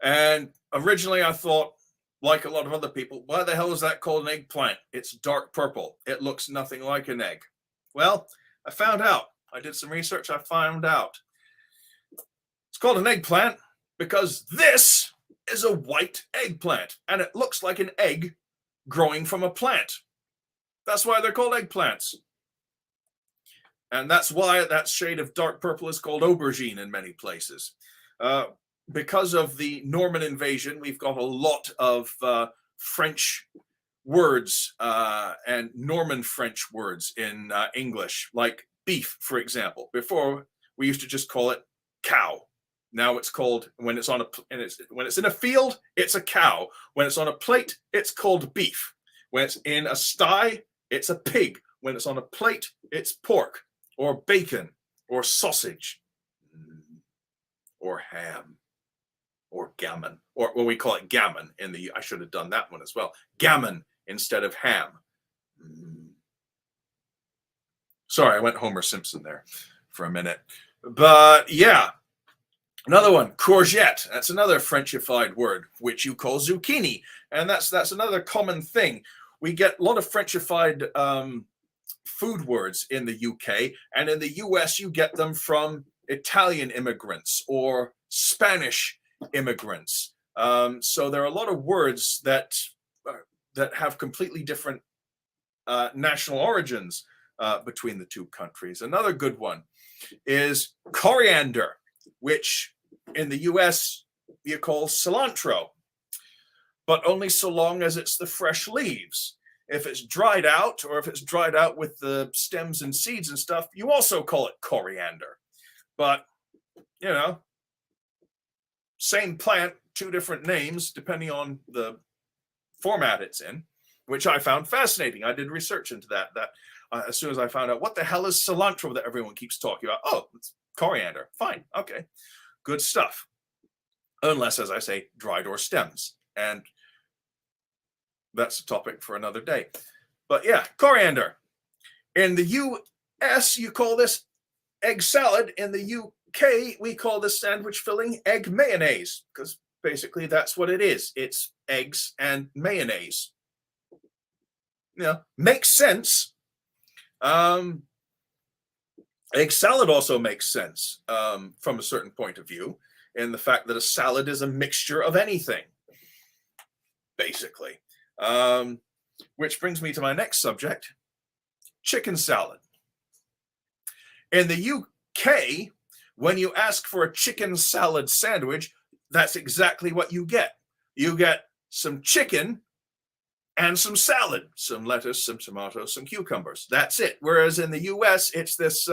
And originally I thought, like a lot of other people, why the hell is that called an eggplant? It's dark purple. It looks nothing like an egg. Well, I found out. I did some research. I found out. It's called an eggplant because this is a white eggplant. And it looks like an egg growing from a plant. That's why they're called eggplants. And that's why that shade of dark purple is called aubergine in many places. Because of the Norman invasion, we've got a lot of French words and Norman French words in English, like beef, for example. Before, we used to just call it cow. Now it's called, when it's on a, when it's in a field, it's a cow. When it's on a plate, it's called beef. When it's in a sty, it's a pig. When it's on a plate, it's pork or bacon or sausage or ham or gammon, or well, we call it gammon in the, I should have done that one as well. Gammon instead of ham. Sorry, I went Homer Simpson there for a minute. But yeah, another one, courgette. That's another Frenchified word, which you call zucchini. And that's another common thing. We get a lot of Frenchified food words in the UK, and in the US you get them from Italian immigrants or Spanish immigrants. So there are a lot of words that have completely different national origins between the two countries. Another good one is coriander, which in the US you call cilantro, but only so long as it's the fresh leaves. If it's dried out, or if it's dried out with the stems and seeds and stuff, you also call it coriander. But, you know, same plant, two different names, depending on the format it's in, which I found fascinating. I did research into that. As soon as I found out, what the hell is cilantro that everyone keeps talking about? Oh, it's coriander. Fine. Okay. Good stuff. Unless, as I say, dried or stems. And that's a topic for another day. But yeah, coriander. In the US, you call this egg salad. In the UK, we call this sandwich filling egg mayonnaise, because basically that's what it is. It's eggs and mayonnaise. You know, makes sense. Egg salad also makes sense from a certain point of view, in the fact that a salad is a mixture of anything, basically. Which brings me to my next subject, chicken salad. In the UK, when you ask for a chicken salad sandwich, that's exactly what you get. You get some chicken and some salad, some lettuce, some tomatoes, some cucumbers. That's it. Whereas in the US, it's this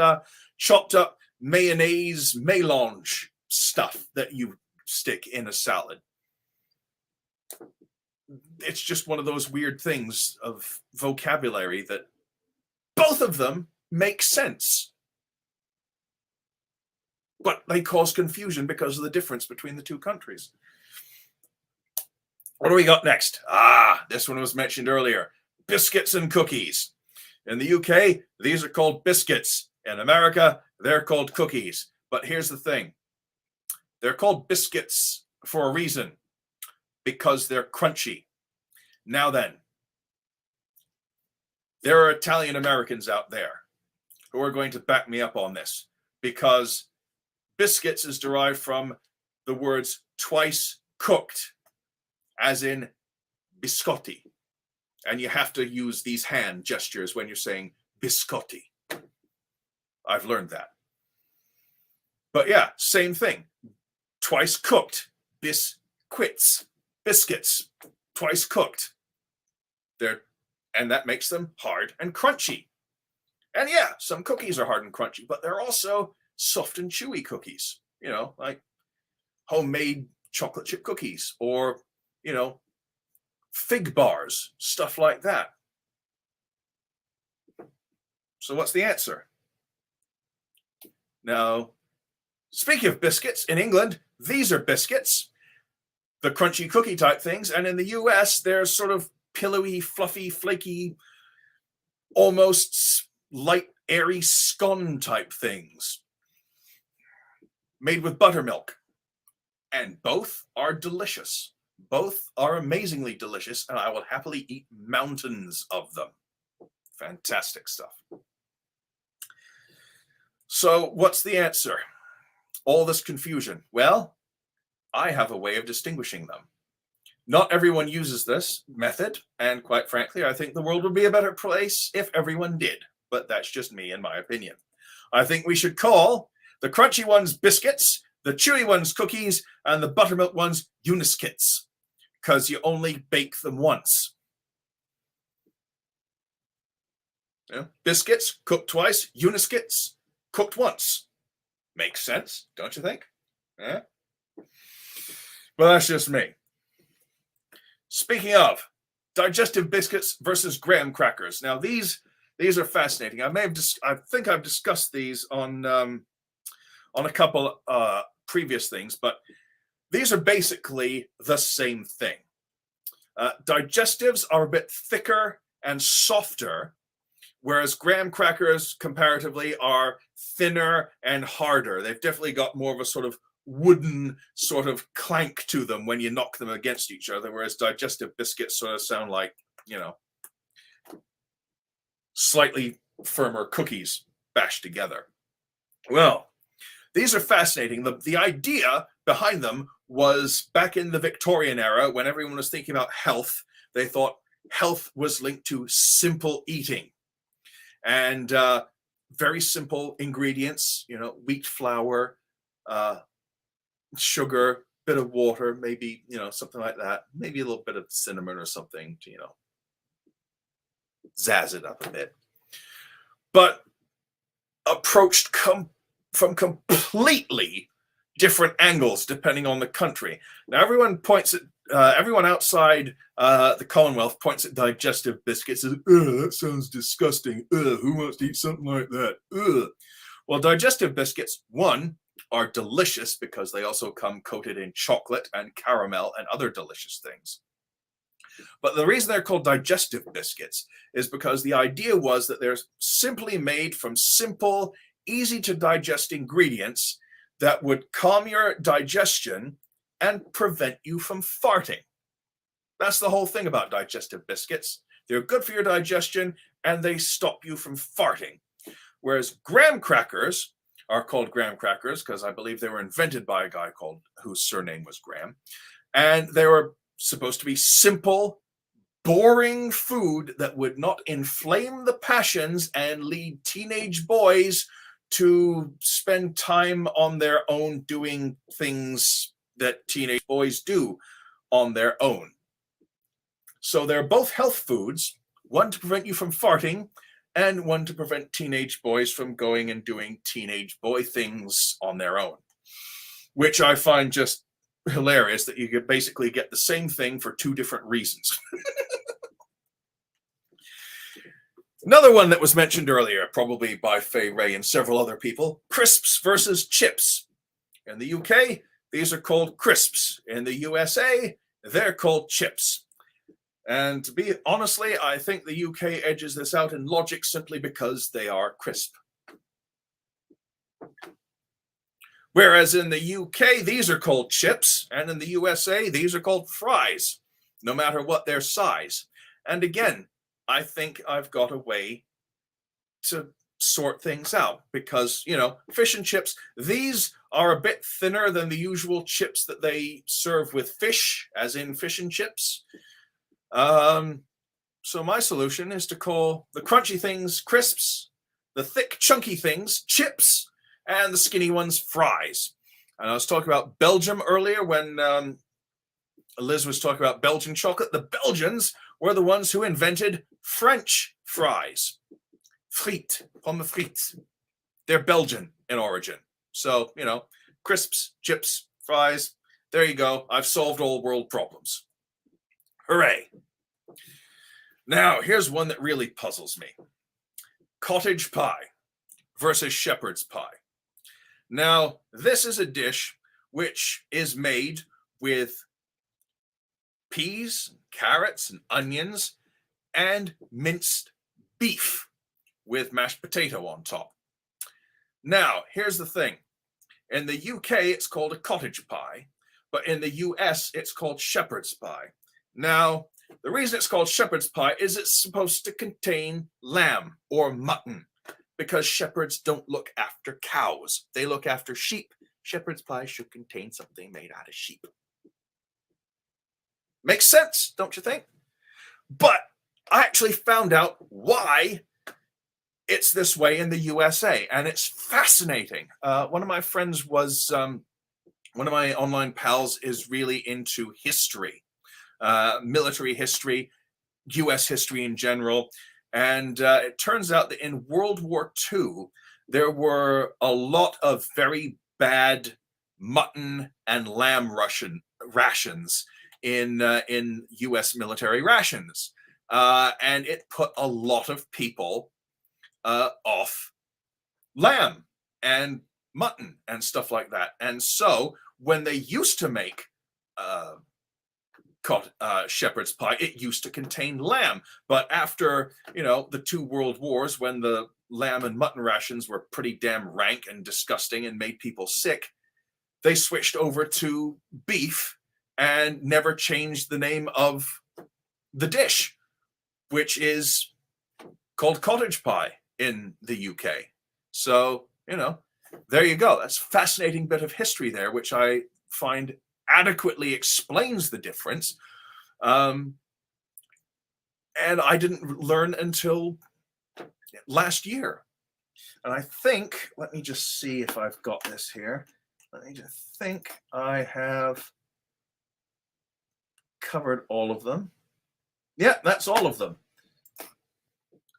chopped up mayonnaise mélange stuff that you stick in a salad. It's just one of those weird things of vocabulary that both of them make sense, but they cause confusion because of the difference between the two countries. What do we got next? This one was mentioned earlier. Biscuits and cookies. In the UK, these are called biscuits. In America, they're called cookies. But here's the thing. They're called biscuits for a reason, because they're crunchy. Now then, there are Italian Americans out there who are going to back me up on this, because biscuits is derived from the words twice cooked, as in biscotti. And you have to use these hand gestures when you're saying biscotti. I've learned that. But yeah, same thing. Twice cooked, biscuits, biscuits, twice cooked. And that makes them hard and crunchy. And yeah, some cookies are hard and crunchy, but they're also soft and chewy cookies, you know, like homemade chocolate chip cookies, or, you know, fig bars, stuff like that. So what's the answer? Now, speaking of biscuits, in England, these are biscuits, the crunchy cookie type things. And in the US, they're sort of pillowy, fluffy, flaky, almost light, airy scone type things made with buttermilk. And both are delicious. Both are amazingly delicious, and I will happily eat mountains of them. Fantastic stuff. So what's the answer? All this confusion. Well, I have a way of distinguishing them. Not everyone uses this method, and quite frankly, I think the world would be a better place if everyone did. But that's just me and my opinion. I think we should call the crunchy ones biscuits, the chewy ones cookies, and the buttermilk ones uniskits, because you only bake them once. Yeah. Biscuits cooked twice, uniskits cooked once. Makes sense, don't you think? Yeah. But that's just me. Speaking of digestive biscuits versus graham crackers. Now these are fascinating. I think I've discussed these on a couple previous things, but these are basically the same thing. Digestives are a bit thicker and softer, whereas graham crackers comparatively are thinner and harder. They've definitely got more of a sort of wooden sort of clank to them when you knock them against each other, whereas digestive biscuits sort of sound like, you know, slightly firmer cookies bashed together. Well, these are fascinating. The idea behind them was back in the Victorian era when everyone was thinking about health. They thought health was linked to simple eating and very simple ingredients, you know, wheat flour, sugar, bit of water, maybe, you know, something like that. Maybe a little bit of cinnamon or something to, you know, zazz it up a bit. But approached from completely different angles depending on the country. Now, everyone outside the Commonwealth points at digestive biscuits as, that sounds disgusting. Who wants to eat something like that? Well, digestive biscuits, one, are delicious because they also come coated in chocolate and caramel and other delicious things. But the reason they're called digestive biscuits is because the idea was that they're simply made from simple, easy to digest ingredients that would calm your digestion and prevent you from farting. That's the whole thing about digestive biscuits. They're good for your digestion and they stop you from farting. Whereas graham crackers are called graham crackers because I believe they were invented by a guy whose surname was Graham. And they were supposed to be simple, boring food that would not inflame the passions and lead teenage boys to spend time on their own doing things that teenage boys do on their own. So they're both health foods, one to prevent you from farting and one to prevent teenage boys from going and doing teenage boy things on their own, which I find just hilarious that you could basically get the same thing for two different reasons. Another one that was mentioned earlier, probably by Fay Ray and several other people, crisps versus chips. In the UK, these are called crisps. In the USA, they're called chips. And to be honestly, I think the UK edges this out in logic simply because they are crisp. Whereas in the UK, these are called chips, and in the USA, these are called fries, no matter what their size. And again, I think I've got a way to sort things out because, you know, fish and chips, these are a bit thinner than the usual chips that they serve with fish, as in fish and chips. So my solution is to call the crunchy things crisps, the thick, chunky things chips, and the skinny ones fries. And I was talking about Belgium earlier when Liz was talking about Belgian chocolate. The Belgians were the ones who invented French fries. Frites, pommes frites. They're Belgian in origin. So, you know, crisps, chips, fries. There you go. I've solved all world problems. Hooray. Now, here's one that really puzzles me. Cottage pie versus shepherd's pie. Now, this is a dish which is made with peas, carrots, and onions, and minced beef with mashed potato on top. Now, here's the thing. In the UK, it's called a cottage pie, but in the US, it's called shepherd's pie. Now, the reason it's called shepherd's pie is it's supposed to contain lamb or mutton because shepherds don't look after cows. They look after sheep. Shepherd's pie should contain something made out of sheep. Makes sense, don't you think? But I actually found out why it's this way in the USA, and it's fascinating. One of my friends was, one of my online pals is really into history. Military history, US history in general. And it turns out that in World War II, there were a lot of very bad mutton and lamb rations in U.S. military rations, and it put a lot of people off lamb and mutton and stuff like that. And so when they used to make shepherd's pie, it used to contain lamb. But after, the 2 world wars, when the lamb and mutton rations were pretty damn rank and disgusting and made people sick, they switched over to beef and never changed the name of the dish, which is called cottage pie in the UK. So, there you go. That's a fascinating bit of history there, which I find adequately explains the difference. And I didn't learn until last year. And I think, let me just see if I've got this here. Let me just think I have covered all of them. Yeah, that's all of them.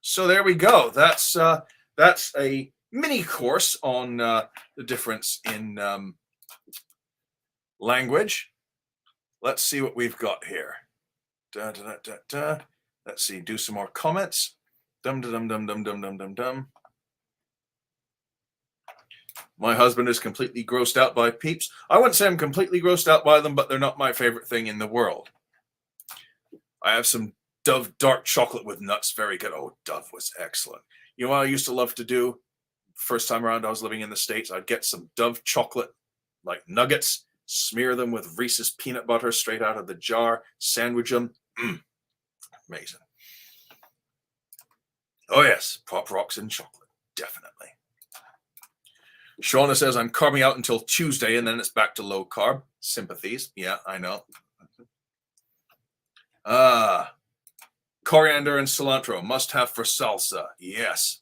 So there we go. That's a mini course on the difference in language. Let's see what we've got here. Let's see, do some more comments. Dum. My husband is completely grossed out by peeps. I wouldn't say I'm completely grossed out by them, but they're not my favorite thing in the world. I have some Dove dark chocolate with nuts. Very good. Oh, Dove was excellent. You know what I used to love to do? First time around I was living in the States, I'd get some Dove chocolate, like nuggets, smear them with Reese's peanut butter straight out of the jar, sandwich them. Amazing. Oh yes, Pop Rocks and chocolate, definitely. Shauna says, I'm carving out until Tuesday and then it's back to low carb. Sympathies. Yeah, I know. Coriander and cilantro, must have for salsa. Yes.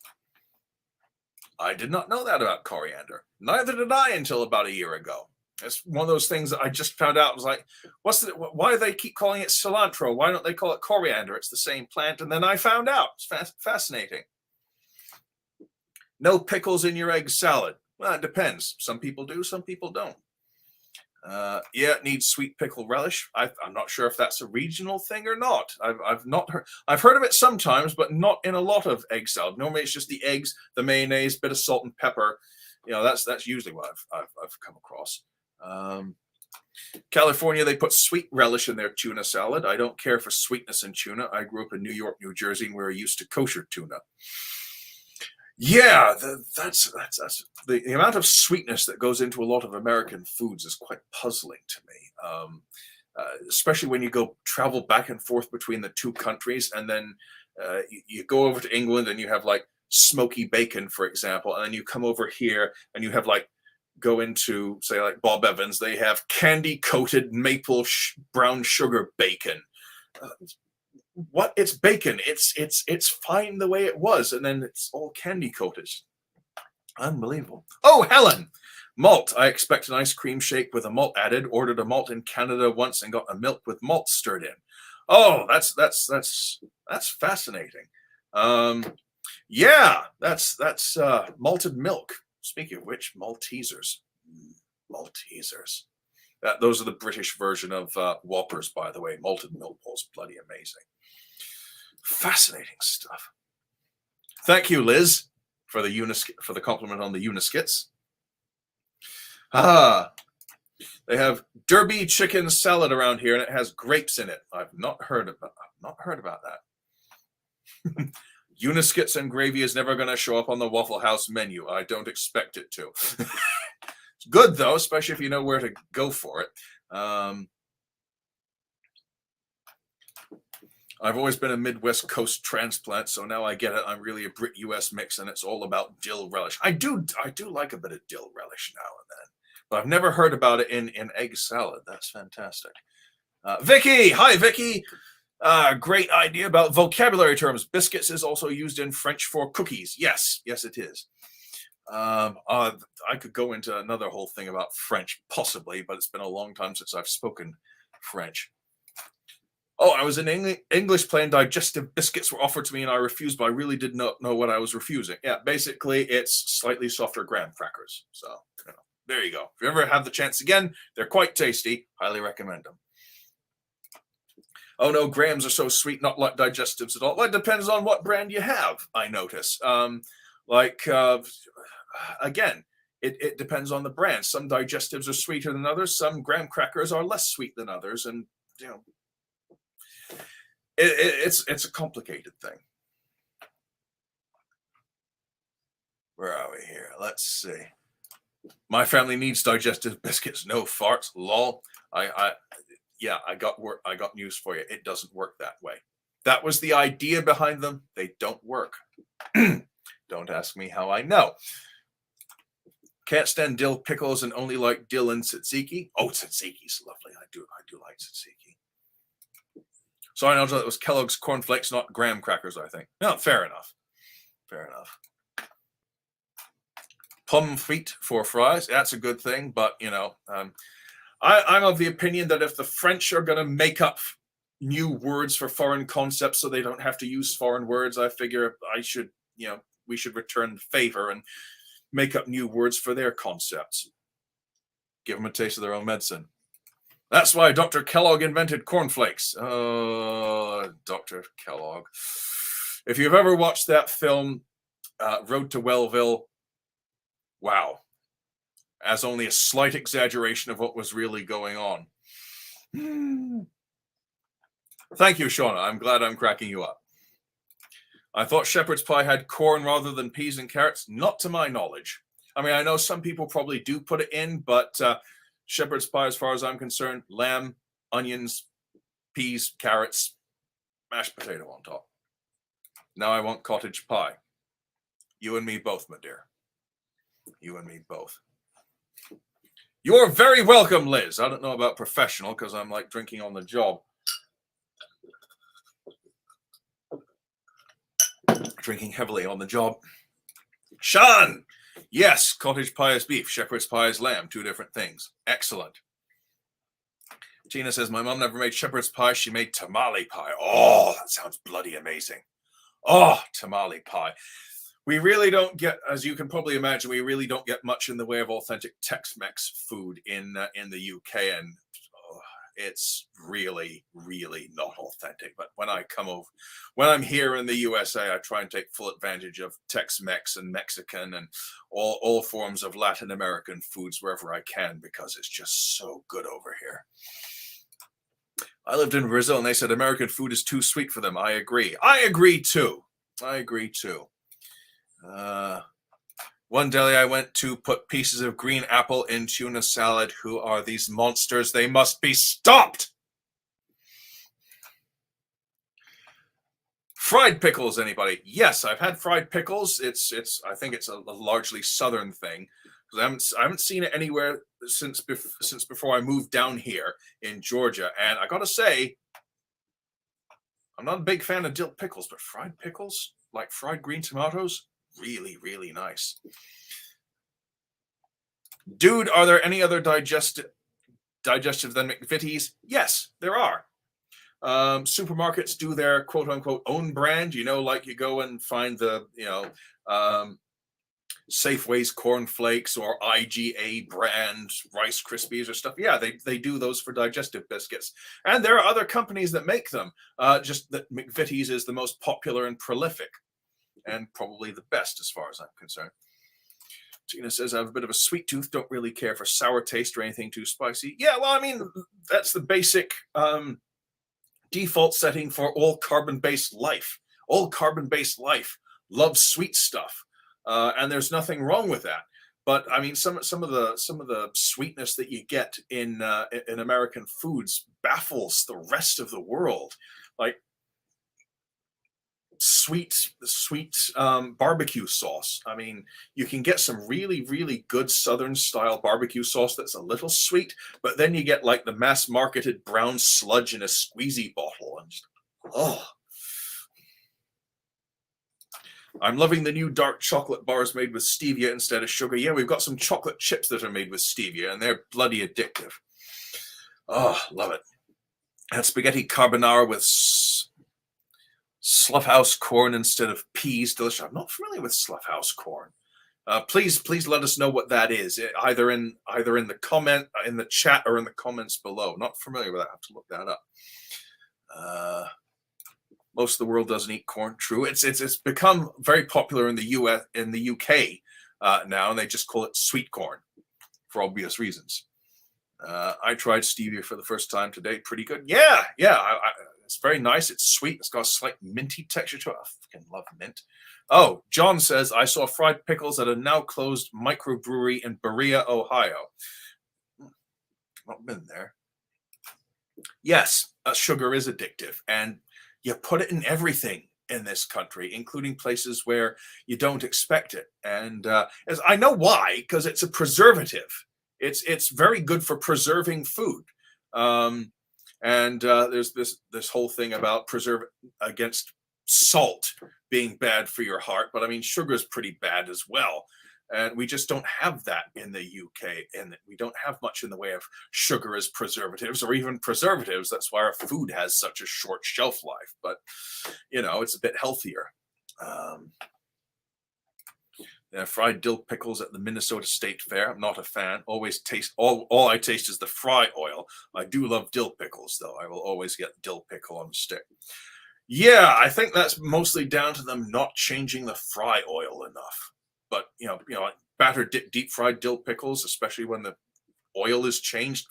I did not know that about coriander. Neither did I until about a year ago. It's one of those things that I just found out. I was like, why do they keep calling it cilantro? Why don't they call it coriander? It's the same plant. And then I found out. It's fascinating. No pickles in your egg salad. Well, it depends. Some people do, some people don't. Yeah, it needs sweet pickle relish. I'm not sure if that's a regional thing or not. I've not heard. I've heard of it sometimes, but not in a lot of egg salad. Normally, it's just the eggs, the mayonnaise, bit of salt and pepper. That's usually what I've come across. California, they put sweet relish in their tuna salad. I don't care for sweetness in tuna. I grew up in New York, New Jersey, where we're used to kosher tuna. Yeah, that's the amount of sweetness that goes into a lot of American foods is quite puzzling to me, especially when you go travel back and forth between the 2 countries, and then you go over to England and you have like smoky bacon, for example, and then you come over here and you have go into, say, like Bob Evans, they have candy-coated maple brown sugar bacon. What? It's bacon. It's fine the way it was, and then it's all candy coated. Unbelievable. Oh, Helen, malt. I expect an ice cream shake with a malt added. Ordered a malt in Canada once and got a milk with malt stirred in. Oh, that's fascinating. Yeah, that's malted milk. Speaking of which, Maltesers. Those are the British version of Whoppers, by the way. Malted milk balls, bloody amazing. Fascinating stuff. Thank you, Liz, for the compliment on the Uniskits. They have Derby chicken salad around here, and it has grapes in it. I've not heard about that. Uniskits and gravy is never going to show up on the Waffle House menu. I don't expect it to. It's good, though, especially if you know where to go for it. I've always been a Midwest Coast transplant, so now I get it. I'm really a Brit-US mix, and it's all about dill relish. I do like a bit of dill relish now and then, but I've never heard about it in egg salad. That's fantastic. Vicky! Hi, Vicky! Great idea about vocabulary terms. Biscuits is also used in French for cookies. Yes, it is. I could go into another whole thing about French, possibly, but it's been a long time since I've spoken French. Oh, I was in English playing digestive biscuits were offered to me and I refused, but I really did not know what I was refusing. Yeah, basically it's slightly softer graham crackers. So, there you go. If you ever have the chance again, they're quite tasty. Highly recommend them. Oh no, grahams are so sweet, not like digestives at all. Well, it depends on what brand you have, I notice. Again, it depends on the brand. Some digestives are sweeter than others. Some graham crackers are less sweet than others. And, you know, it's a complicated thing. Where are we here? Let's see. My family needs digestive biscuits. No farts. Lol. Yeah, I got news for you. It doesn't work that way. That was the idea behind them. They don't work. Don't ask me how I know. Can't stand dill pickles and only like dill and tzatziki. Oh, tzatziki's lovely. I do like tzatziki. So I know that it was Kellogg's cornflakes, not graham crackers, I think. No, fair enough. Fair enough. Plum feet for fries. That's a good thing, but, you know, I'm of the opinion that if the French are going to make up new words for foreign concepts so they don't have to use foreign words, I figure we should return the favor and make up new words for their concepts. Give them a taste of their own medicine. That's why Dr. Kellogg invented cornflakes. Oh, Dr. Kellogg. If you've ever watched that film, Road to Wellville, wow. As only a slight exaggeration of what was really going on. Thank you, Shauna. I'm glad I'm cracking you up. I thought shepherd's pie had corn rather than peas and carrots. Not to my knowledge. I mean, I know some people probably do put it in, but shepherd's pie, as far as I'm concerned, lamb, onions, peas, carrots, mashed potato on top. Now I want cottage pie. You and me both, my dear. You and me both. You're very welcome, Liz. I don't know about professional because I'm like drinking on the job. Drinking heavily on the job. Sean! Yes, cottage pie is beef, shepherd's pie is lamb. Two different things. Excellent. Tina says, my mom never made shepherd's pie. She made tamale pie. Oh, that sounds bloody amazing. Oh, tamale pie. We really don't get, as you can probably imagine, we really don't get much in the way of authentic Tex-Mex food in the UK, and it's really, really not authentic. But when I'm here in the USA, I try and take full advantage of Tex-Mex and Mexican and all forms of Latin American foods wherever I can, because it's just so good over here. I lived in Brazil, and they said American food is too sweet for them. I agree. I agree too. One deli I went to put pieces of green apple in tuna salad. Who are these monsters? They must be stopped. Fried pickles, anybody? Yes, I've had fried pickles. I think it's a largely southern thing. I haven't seen it anywhere since before I moved down here in Georgia. And I gotta say, I'm not a big fan of dill pickles, but fried pickles, like fried green tomatoes, really, really nice. Dude, are there any other digestive than McVitie's? Yes, there are. Supermarkets do their quote-unquote own brand. You know, like you go and find the, Safeway's cornflakes or IGA brand Rice Krispies or stuff. Yeah, they do those for digestive biscuits. And there are other companies that make them. Just that McVitie's is the most popular and prolific, and probably the best as far as I'm concerned. Tina says, I have a bit of a sweet tooth, don't really care for sour taste or anything too spicy. Yeah, well, I mean, that's the basic default setting for all carbon-based life. All carbon-based life loves sweet stuff. And there's nothing wrong with that. But I mean, some of the sweetness that you get in American foods baffles the rest of the world. Like sweet barbecue sauce. I mean, you can get some really, really good Southern style barbecue sauce that's a little sweet, but then you get like the mass marketed brown sludge in a squeezy bottle, and just, oh. I'm loving the new dark chocolate bars made with stevia instead of sugar. Yeah, we've got some chocolate chips that are made with stevia, and they're bloody addictive. Oh, love it. Had spaghetti carbonara with Slough House corn instead of peas. Delicious. I'm not familiar with Slough House corn. Please let us know what that is, either in the comment, in the chat, or in the comments below. Not familiar with that. I have to look that up. Most of the world doesn't eat corn. True. It's become very popular in the US, in the UK now, and they just call it sweet corn for obvious reasons. I tried stevia for the first time today. Pretty good. Yeah. It's very nice. It's sweet. It's got a slight minty texture to it. I fucking love mint. Oh, John says, I saw fried pickles at a now closed microbrewery in Berea, Ohio. Not been there. Yes, sugar is addictive, and you put it in everything in this country, including places where you don't expect it. And as I know why, because it's a preservative. It's very good for preserving food. There's this whole thing about preserve against salt being bad for your heart, but I mean sugar is pretty bad as well, and we just don't have that in the UK, and we don't have much in the way of sugar as preservatives, or even preservatives. That's why our food has such a short shelf life, but you know, it's a bit healthier. Fried dill pickles at the Minnesota State Fair. I'm not a fan. Always taste all I taste is the fry oil. I do love dill pickles, though. I will always get dill pickle on the stick. Yeah, I think that's mostly down to them not changing the fry oil enough. But you know, battered deep fried dill pickles, especially when the oil is changed,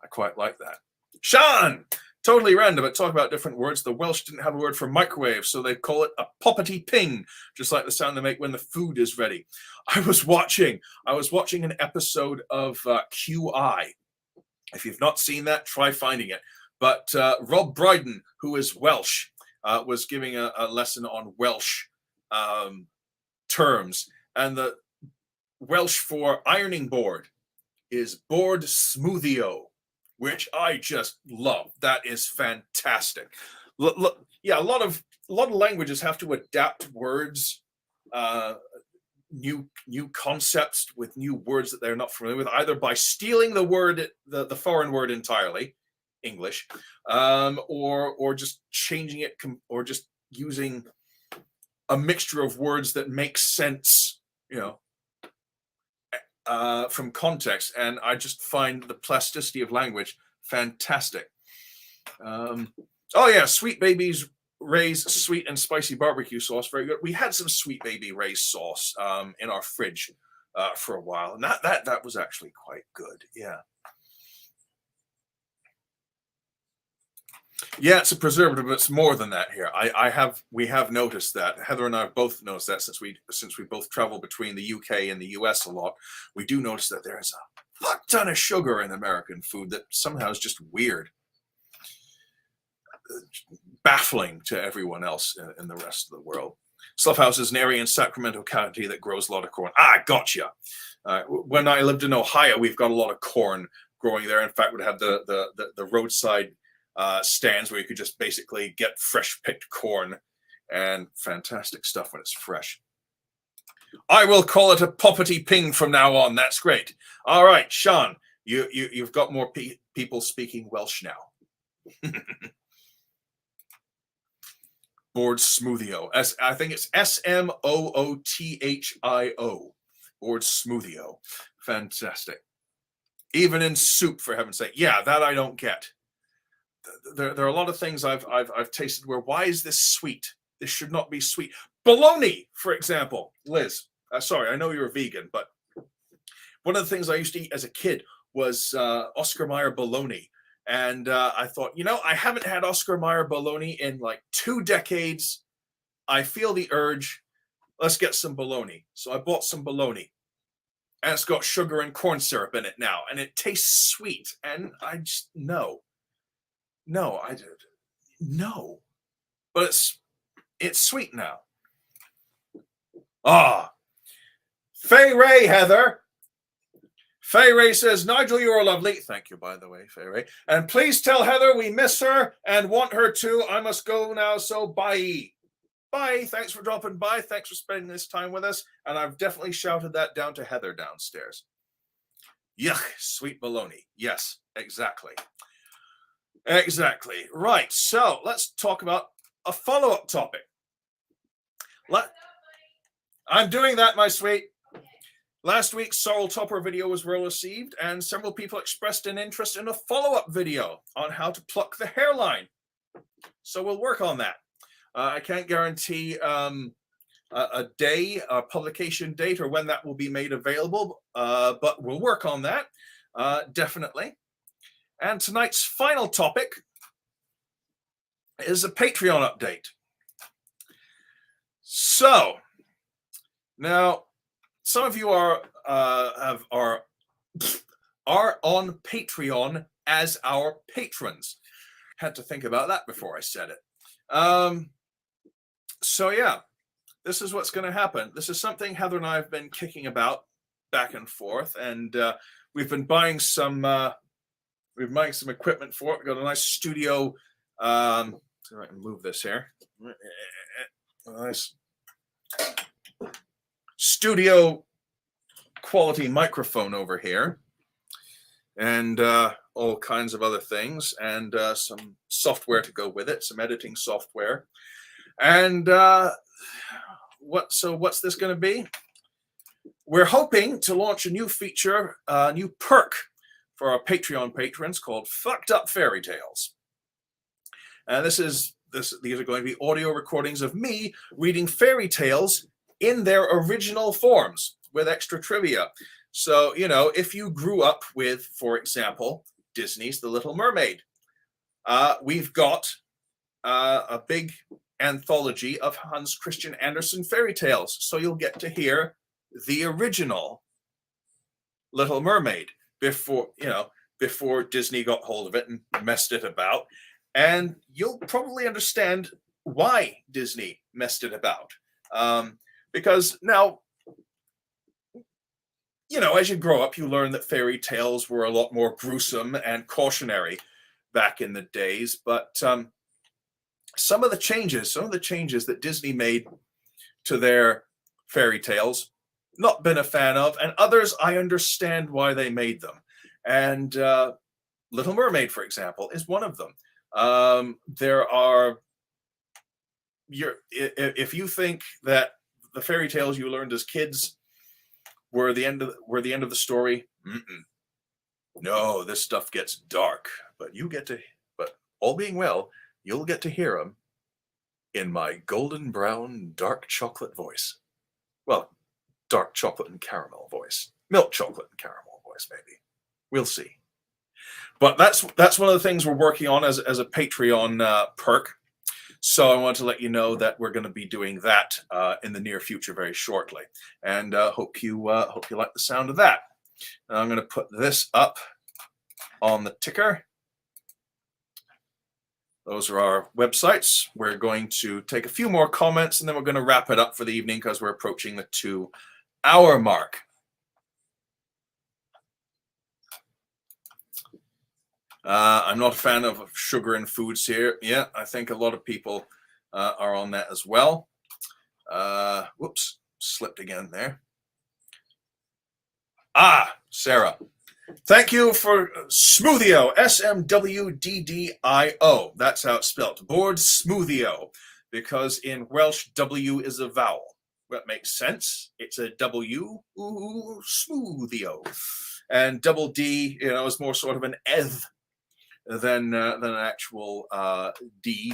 I quite like that. Sean, totally random, but talk about different words. The Welsh didn't have a word for microwave, so they call it a poppity ping, just like the sound they make when the food is ready. I was watching an episode of QI. If you've not seen that, try finding it. But Rob Brydon, who is Welsh, was giving a lesson on Welsh terms, and the Welsh for ironing board is board smoothio, which I just love. That is fantastic. Look, yeah, a lot of languages have to adapt words, new concepts with new words that they're not familiar with, either by stealing the word, the foreign word entirely, English, or just changing it, or just using a mixture of words that make sense, from context. And I just find the plasticity of language fantastic. Oh yeah, Sweet Baby's Ray's sweet and spicy barbecue sauce, very good. We had some Sweet Baby Ray's sauce in our fridge for a while, and that was actually quite good. Yeah, it's a preservative, but it's more than that here. We have noticed that. Heather and I have both noticed that since we both travel between the UK and the US a lot. We do notice that there's a fuck ton of sugar in American food that somehow is just weird, baffling to everyone else in the rest of the world. Slough House is an area in Sacramento County that grows a lot of corn. Gotcha. When I lived in Ohio, we've got a lot of corn growing there. In fact, we'd have the roadside stands where you could just basically get fresh picked corn, and fantastic stuff when it's fresh. I will call it a poppity ping from now on. That's great. All right, Sean, you've got more people speaking Welsh now. Board smoothio. I think it's SMOOTHIO. Board smoothio. Fantastic. Even in soup, for heaven's sake. Yeah, that I don't get. There are a lot of things I've tasted where, why is this sweet? This should not be sweet. Bologna, for example. Liz, sorry, I know you're a vegan, but one of the things I used to eat as a kid was Oscar Mayer bologna. And I thought, I haven't had Oscar Mayer bologna in like 2 decades. I feel the urge. Let's get some bologna. So I bought some bologna. And it's got sugar and corn syrup in it now. And it tastes sweet. And I just, no. But it's sweet now. Faye Ray, Heather. Faye Ray says, Nigel, you are lovely. Thank you, by the way, Faye Ray. And please tell Heather we miss her and want her too. I must go now, so bye. Bye. Thanks for dropping by. Thanks for spending this time with us. And I've definitely shouted that down to Heather downstairs. Yuck, sweet bologna. Yes, exactly. Exactly. Right. So let's talk about a follow-up topic. I'm doing that, my sweet. Last week's Sorrel Topper video was well received, and several people expressed an interest in a follow-up video on how to pluck the hairline. So we'll work on that. I can't guarantee a day, a publication date, or when that will be made available, but we'll work on that, definitely. And tonight's final topic is a Patreon update. So now, some of you are on Patreon as our patrons. Had to think about that before I said it. So yeah, this is what's going to happen. This is something Heather and I have been kicking about back and forth, and we've been buying some equipment for it. We've got a nice studio. See if I can move this here. Nice studio quality microphone over here, and all kinds of other things, and some software to go with it, some editing software. And what's this going to be? We're hoping to launch a new feature, a new perk for our Patreon patrons called Fucked Up Fairy Tales. And these are going to be audio recordings of me reading fairy tales in their original forms with extra trivia. So, you know, if you grew up with, for example, Disney's The Little Mermaid, we've got a big anthology of Hans Christian Andersen fairy tales. So you'll get to hear the original Little Mermaid before Disney got hold of it and messed it about. And you'll probably understand why Disney messed it about. Because now, you know, as you grow up, you learn that fairy tales were a lot more gruesome and cautionary back in the days. But some of the changes that Disney made to their fairy tales, not been a fan of, and others I understand why they made them. And Little Mermaid, for example, is one of them. If you think that the fairy tales you learned as kids were the end of the story, no, this stuff gets dark. But all being well, you'll get to hear them in my golden brown, dark chocolate voice. Well, dark chocolate and caramel voice, milk chocolate and caramel voice, maybe. We'll see. But that's one of the things we're working on as a Patreon perk. So I want to let you know that we're going to be doing that in the near future, very shortly, and hope you like the sound of that. Now I'm going to put this up on the ticker. Those are our websites. We're going to take a few more comments, and then we're going to wrap it up for the evening because we're approaching the 2-hour mark. I'm not a fan of sugar in foods here. Yeah, I think a lot of people are on that as well. Whoops, slipped again there. Sarah. Thank you for Smoothio, SMWDDIO. That's how it's spelled. Board Smoothio, because in Welsh, W is a vowel. That makes sense. It's a W, Smoothio. And double D, you know, is more sort of an eth than an actual D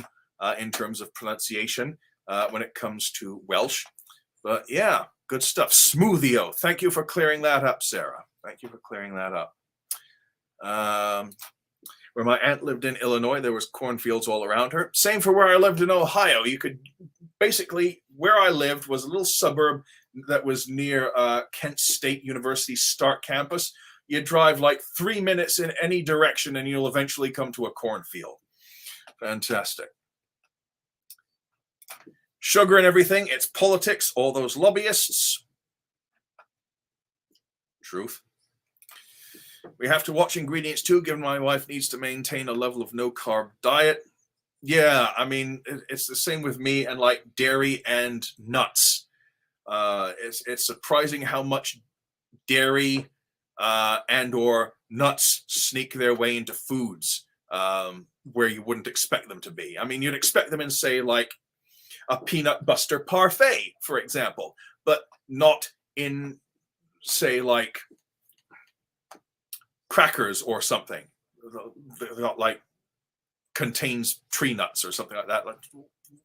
in terms of pronunciation when it comes to Welsh. But yeah, good stuff. Smoothio. Thank you for clearing that up, Sarah. Thank you for clearing that up. Where my aunt lived in Illinois, there was cornfields all around her. Same for where I lived in Ohio. You could basically, where I lived was a little suburb that was near Kent State University's Stark campus. You drive like 3 minutes in any direction and you'll eventually come to a cornfield. Fantastic. Sugar and everything, it's politics, all those lobbyists. Truth. We have to watch ingredients too, given my wife needs to maintain a level of no-carb diet. Yeah, I mean, it's the same with me and like dairy and nuts. It's surprising how much dairy and or nuts sneak their way into foods where you wouldn't expect them to be. I mean, you'd expect them in, say, like a peanut butter parfait, for example, but not in say like crackers or something that like contains tree nuts or something like that. Like,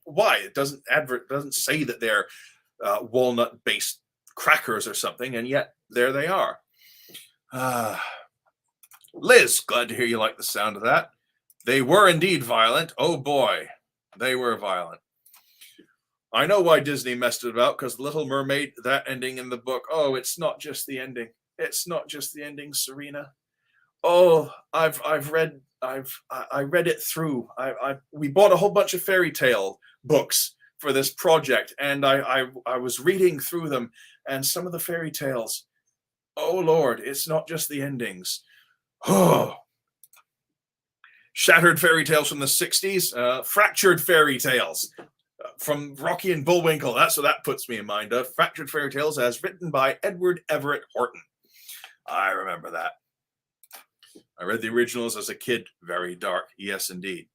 why? It doesn't say that they're walnut based crackers or something, and yet there they are. Liz, glad to hear you like the sound of that. They were indeed violent. Oh boy, they were violent. I know why Disney messed it about, because Little Mermaid, that ending in the book, oh, it's not just the ending. It's not just the ending, Serena. Oh, I read it through. We bought a whole bunch of fairy tale books for this project, and I was reading through them, and some of the fairy tales, oh Lord, it's not just the endings. Oh, shattered fairy tales from the 60s, fractured fairy tales from Rocky and Bullwinkle. That's what that puts me in mind of. Fractured fairy tales as written by Edward Everett Horton. I remember that. I read the originals as a kid. Very dark. Yes, indeed.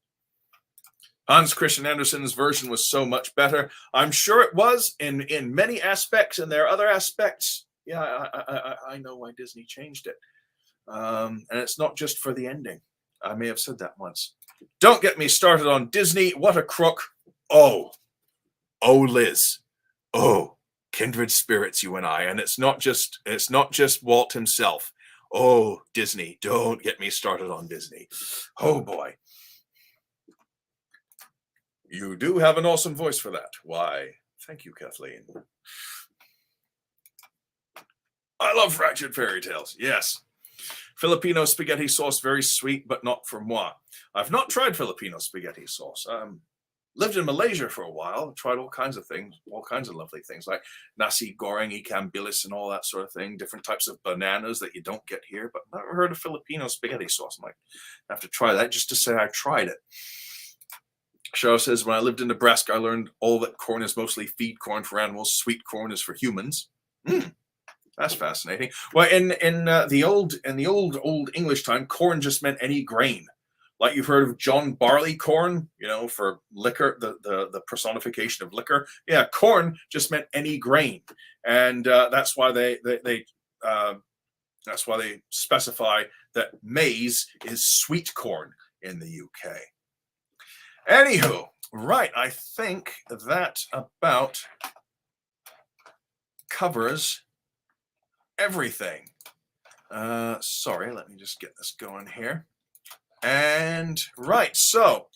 Hans Christian Andersen's version was so much better. I'm sure it was in many aspects, and there are other aspects. Yeah, I know why Disney changed it. And it's not just for the ending. I may have said that once. Don't get me started on Disney. What a crook. Oh, Liz. Oh, kindred spirits, you and I. And it's not just Walt himself. Oh, Disney. Don't get me started on Disney. Oh boy. You do have an awesome voice for that. Why? Thank you, Kathleen. I love fractured fairy tales. Yes. Filipino spaghetti sauce, very sweet, but not for moi. I've not tried Filipino spaghetti sauce. Lived in Malaysia for a while, tried all kinds of things, all kinds of lovely things like nasi goreng, ikan bilis, and all that sort of thing. Different types of bananas that you don't get here, but I've never heard of Filipino spaghetti sauce. I might have to try that just to say I tried it. Cheryl says, when I lived in Nebraska, I learned all that corn is mostly feed corn for animals. Sweet corn is for humans. That's fascinating. Well, in the old English time, corn just meant any grain. Like you've heard of John Barley corn, for liquor, the personification of liquor. Yeah, corn just meant any grain, and that's why they specify that maize is sweet corn in the UK. Anywho, right, I think that about covers everything. Sorry, let me just get this going here. And right, so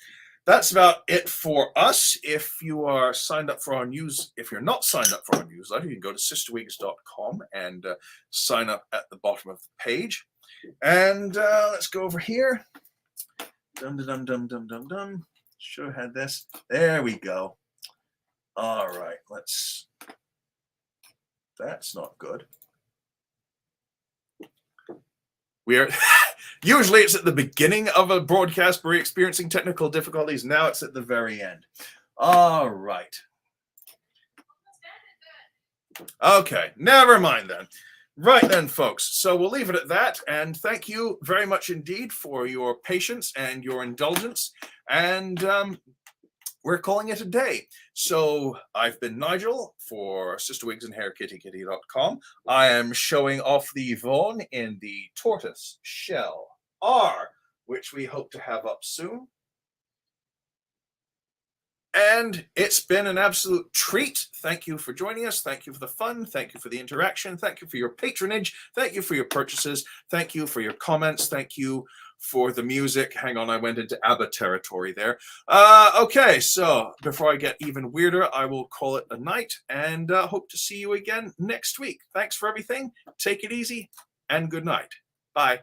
that's about it for us. If you are signed up for our news, if you're not signed up for our newsletter, you can go to CysterWigs.com and sign up at the bottom of the page. And let's go over here. Dum. Should have had this. There we go. All right, that's not good. We are usually it's at the beginning of a broadcast. We're experiencing technical difficulties. Now it's at the very end. All right. Okay, never mind then. Right then, folks. So we'll leave it at that. And thank you very much indeed for your patience and your indulgence. And we're calling it a day. So I've been Nigel for CysterWigs and HairKittyKitty.com. I am showing off the Yvonne in the Tortoiseshell-R, which we hope to have up soon. And it's been an absolute treat. Thank you for joining us. Thank you for the fun. Thank you for the interaction. Thank you for your patronage. Thank you for your purchases. Thank you for your comments. Thank you for the music. Hang on, I went into ABBA territory there. Okay, so before I get even weirder, I will call it a night and hope to see you again next week. Thanks for everything. Take it easy and good night. Bye.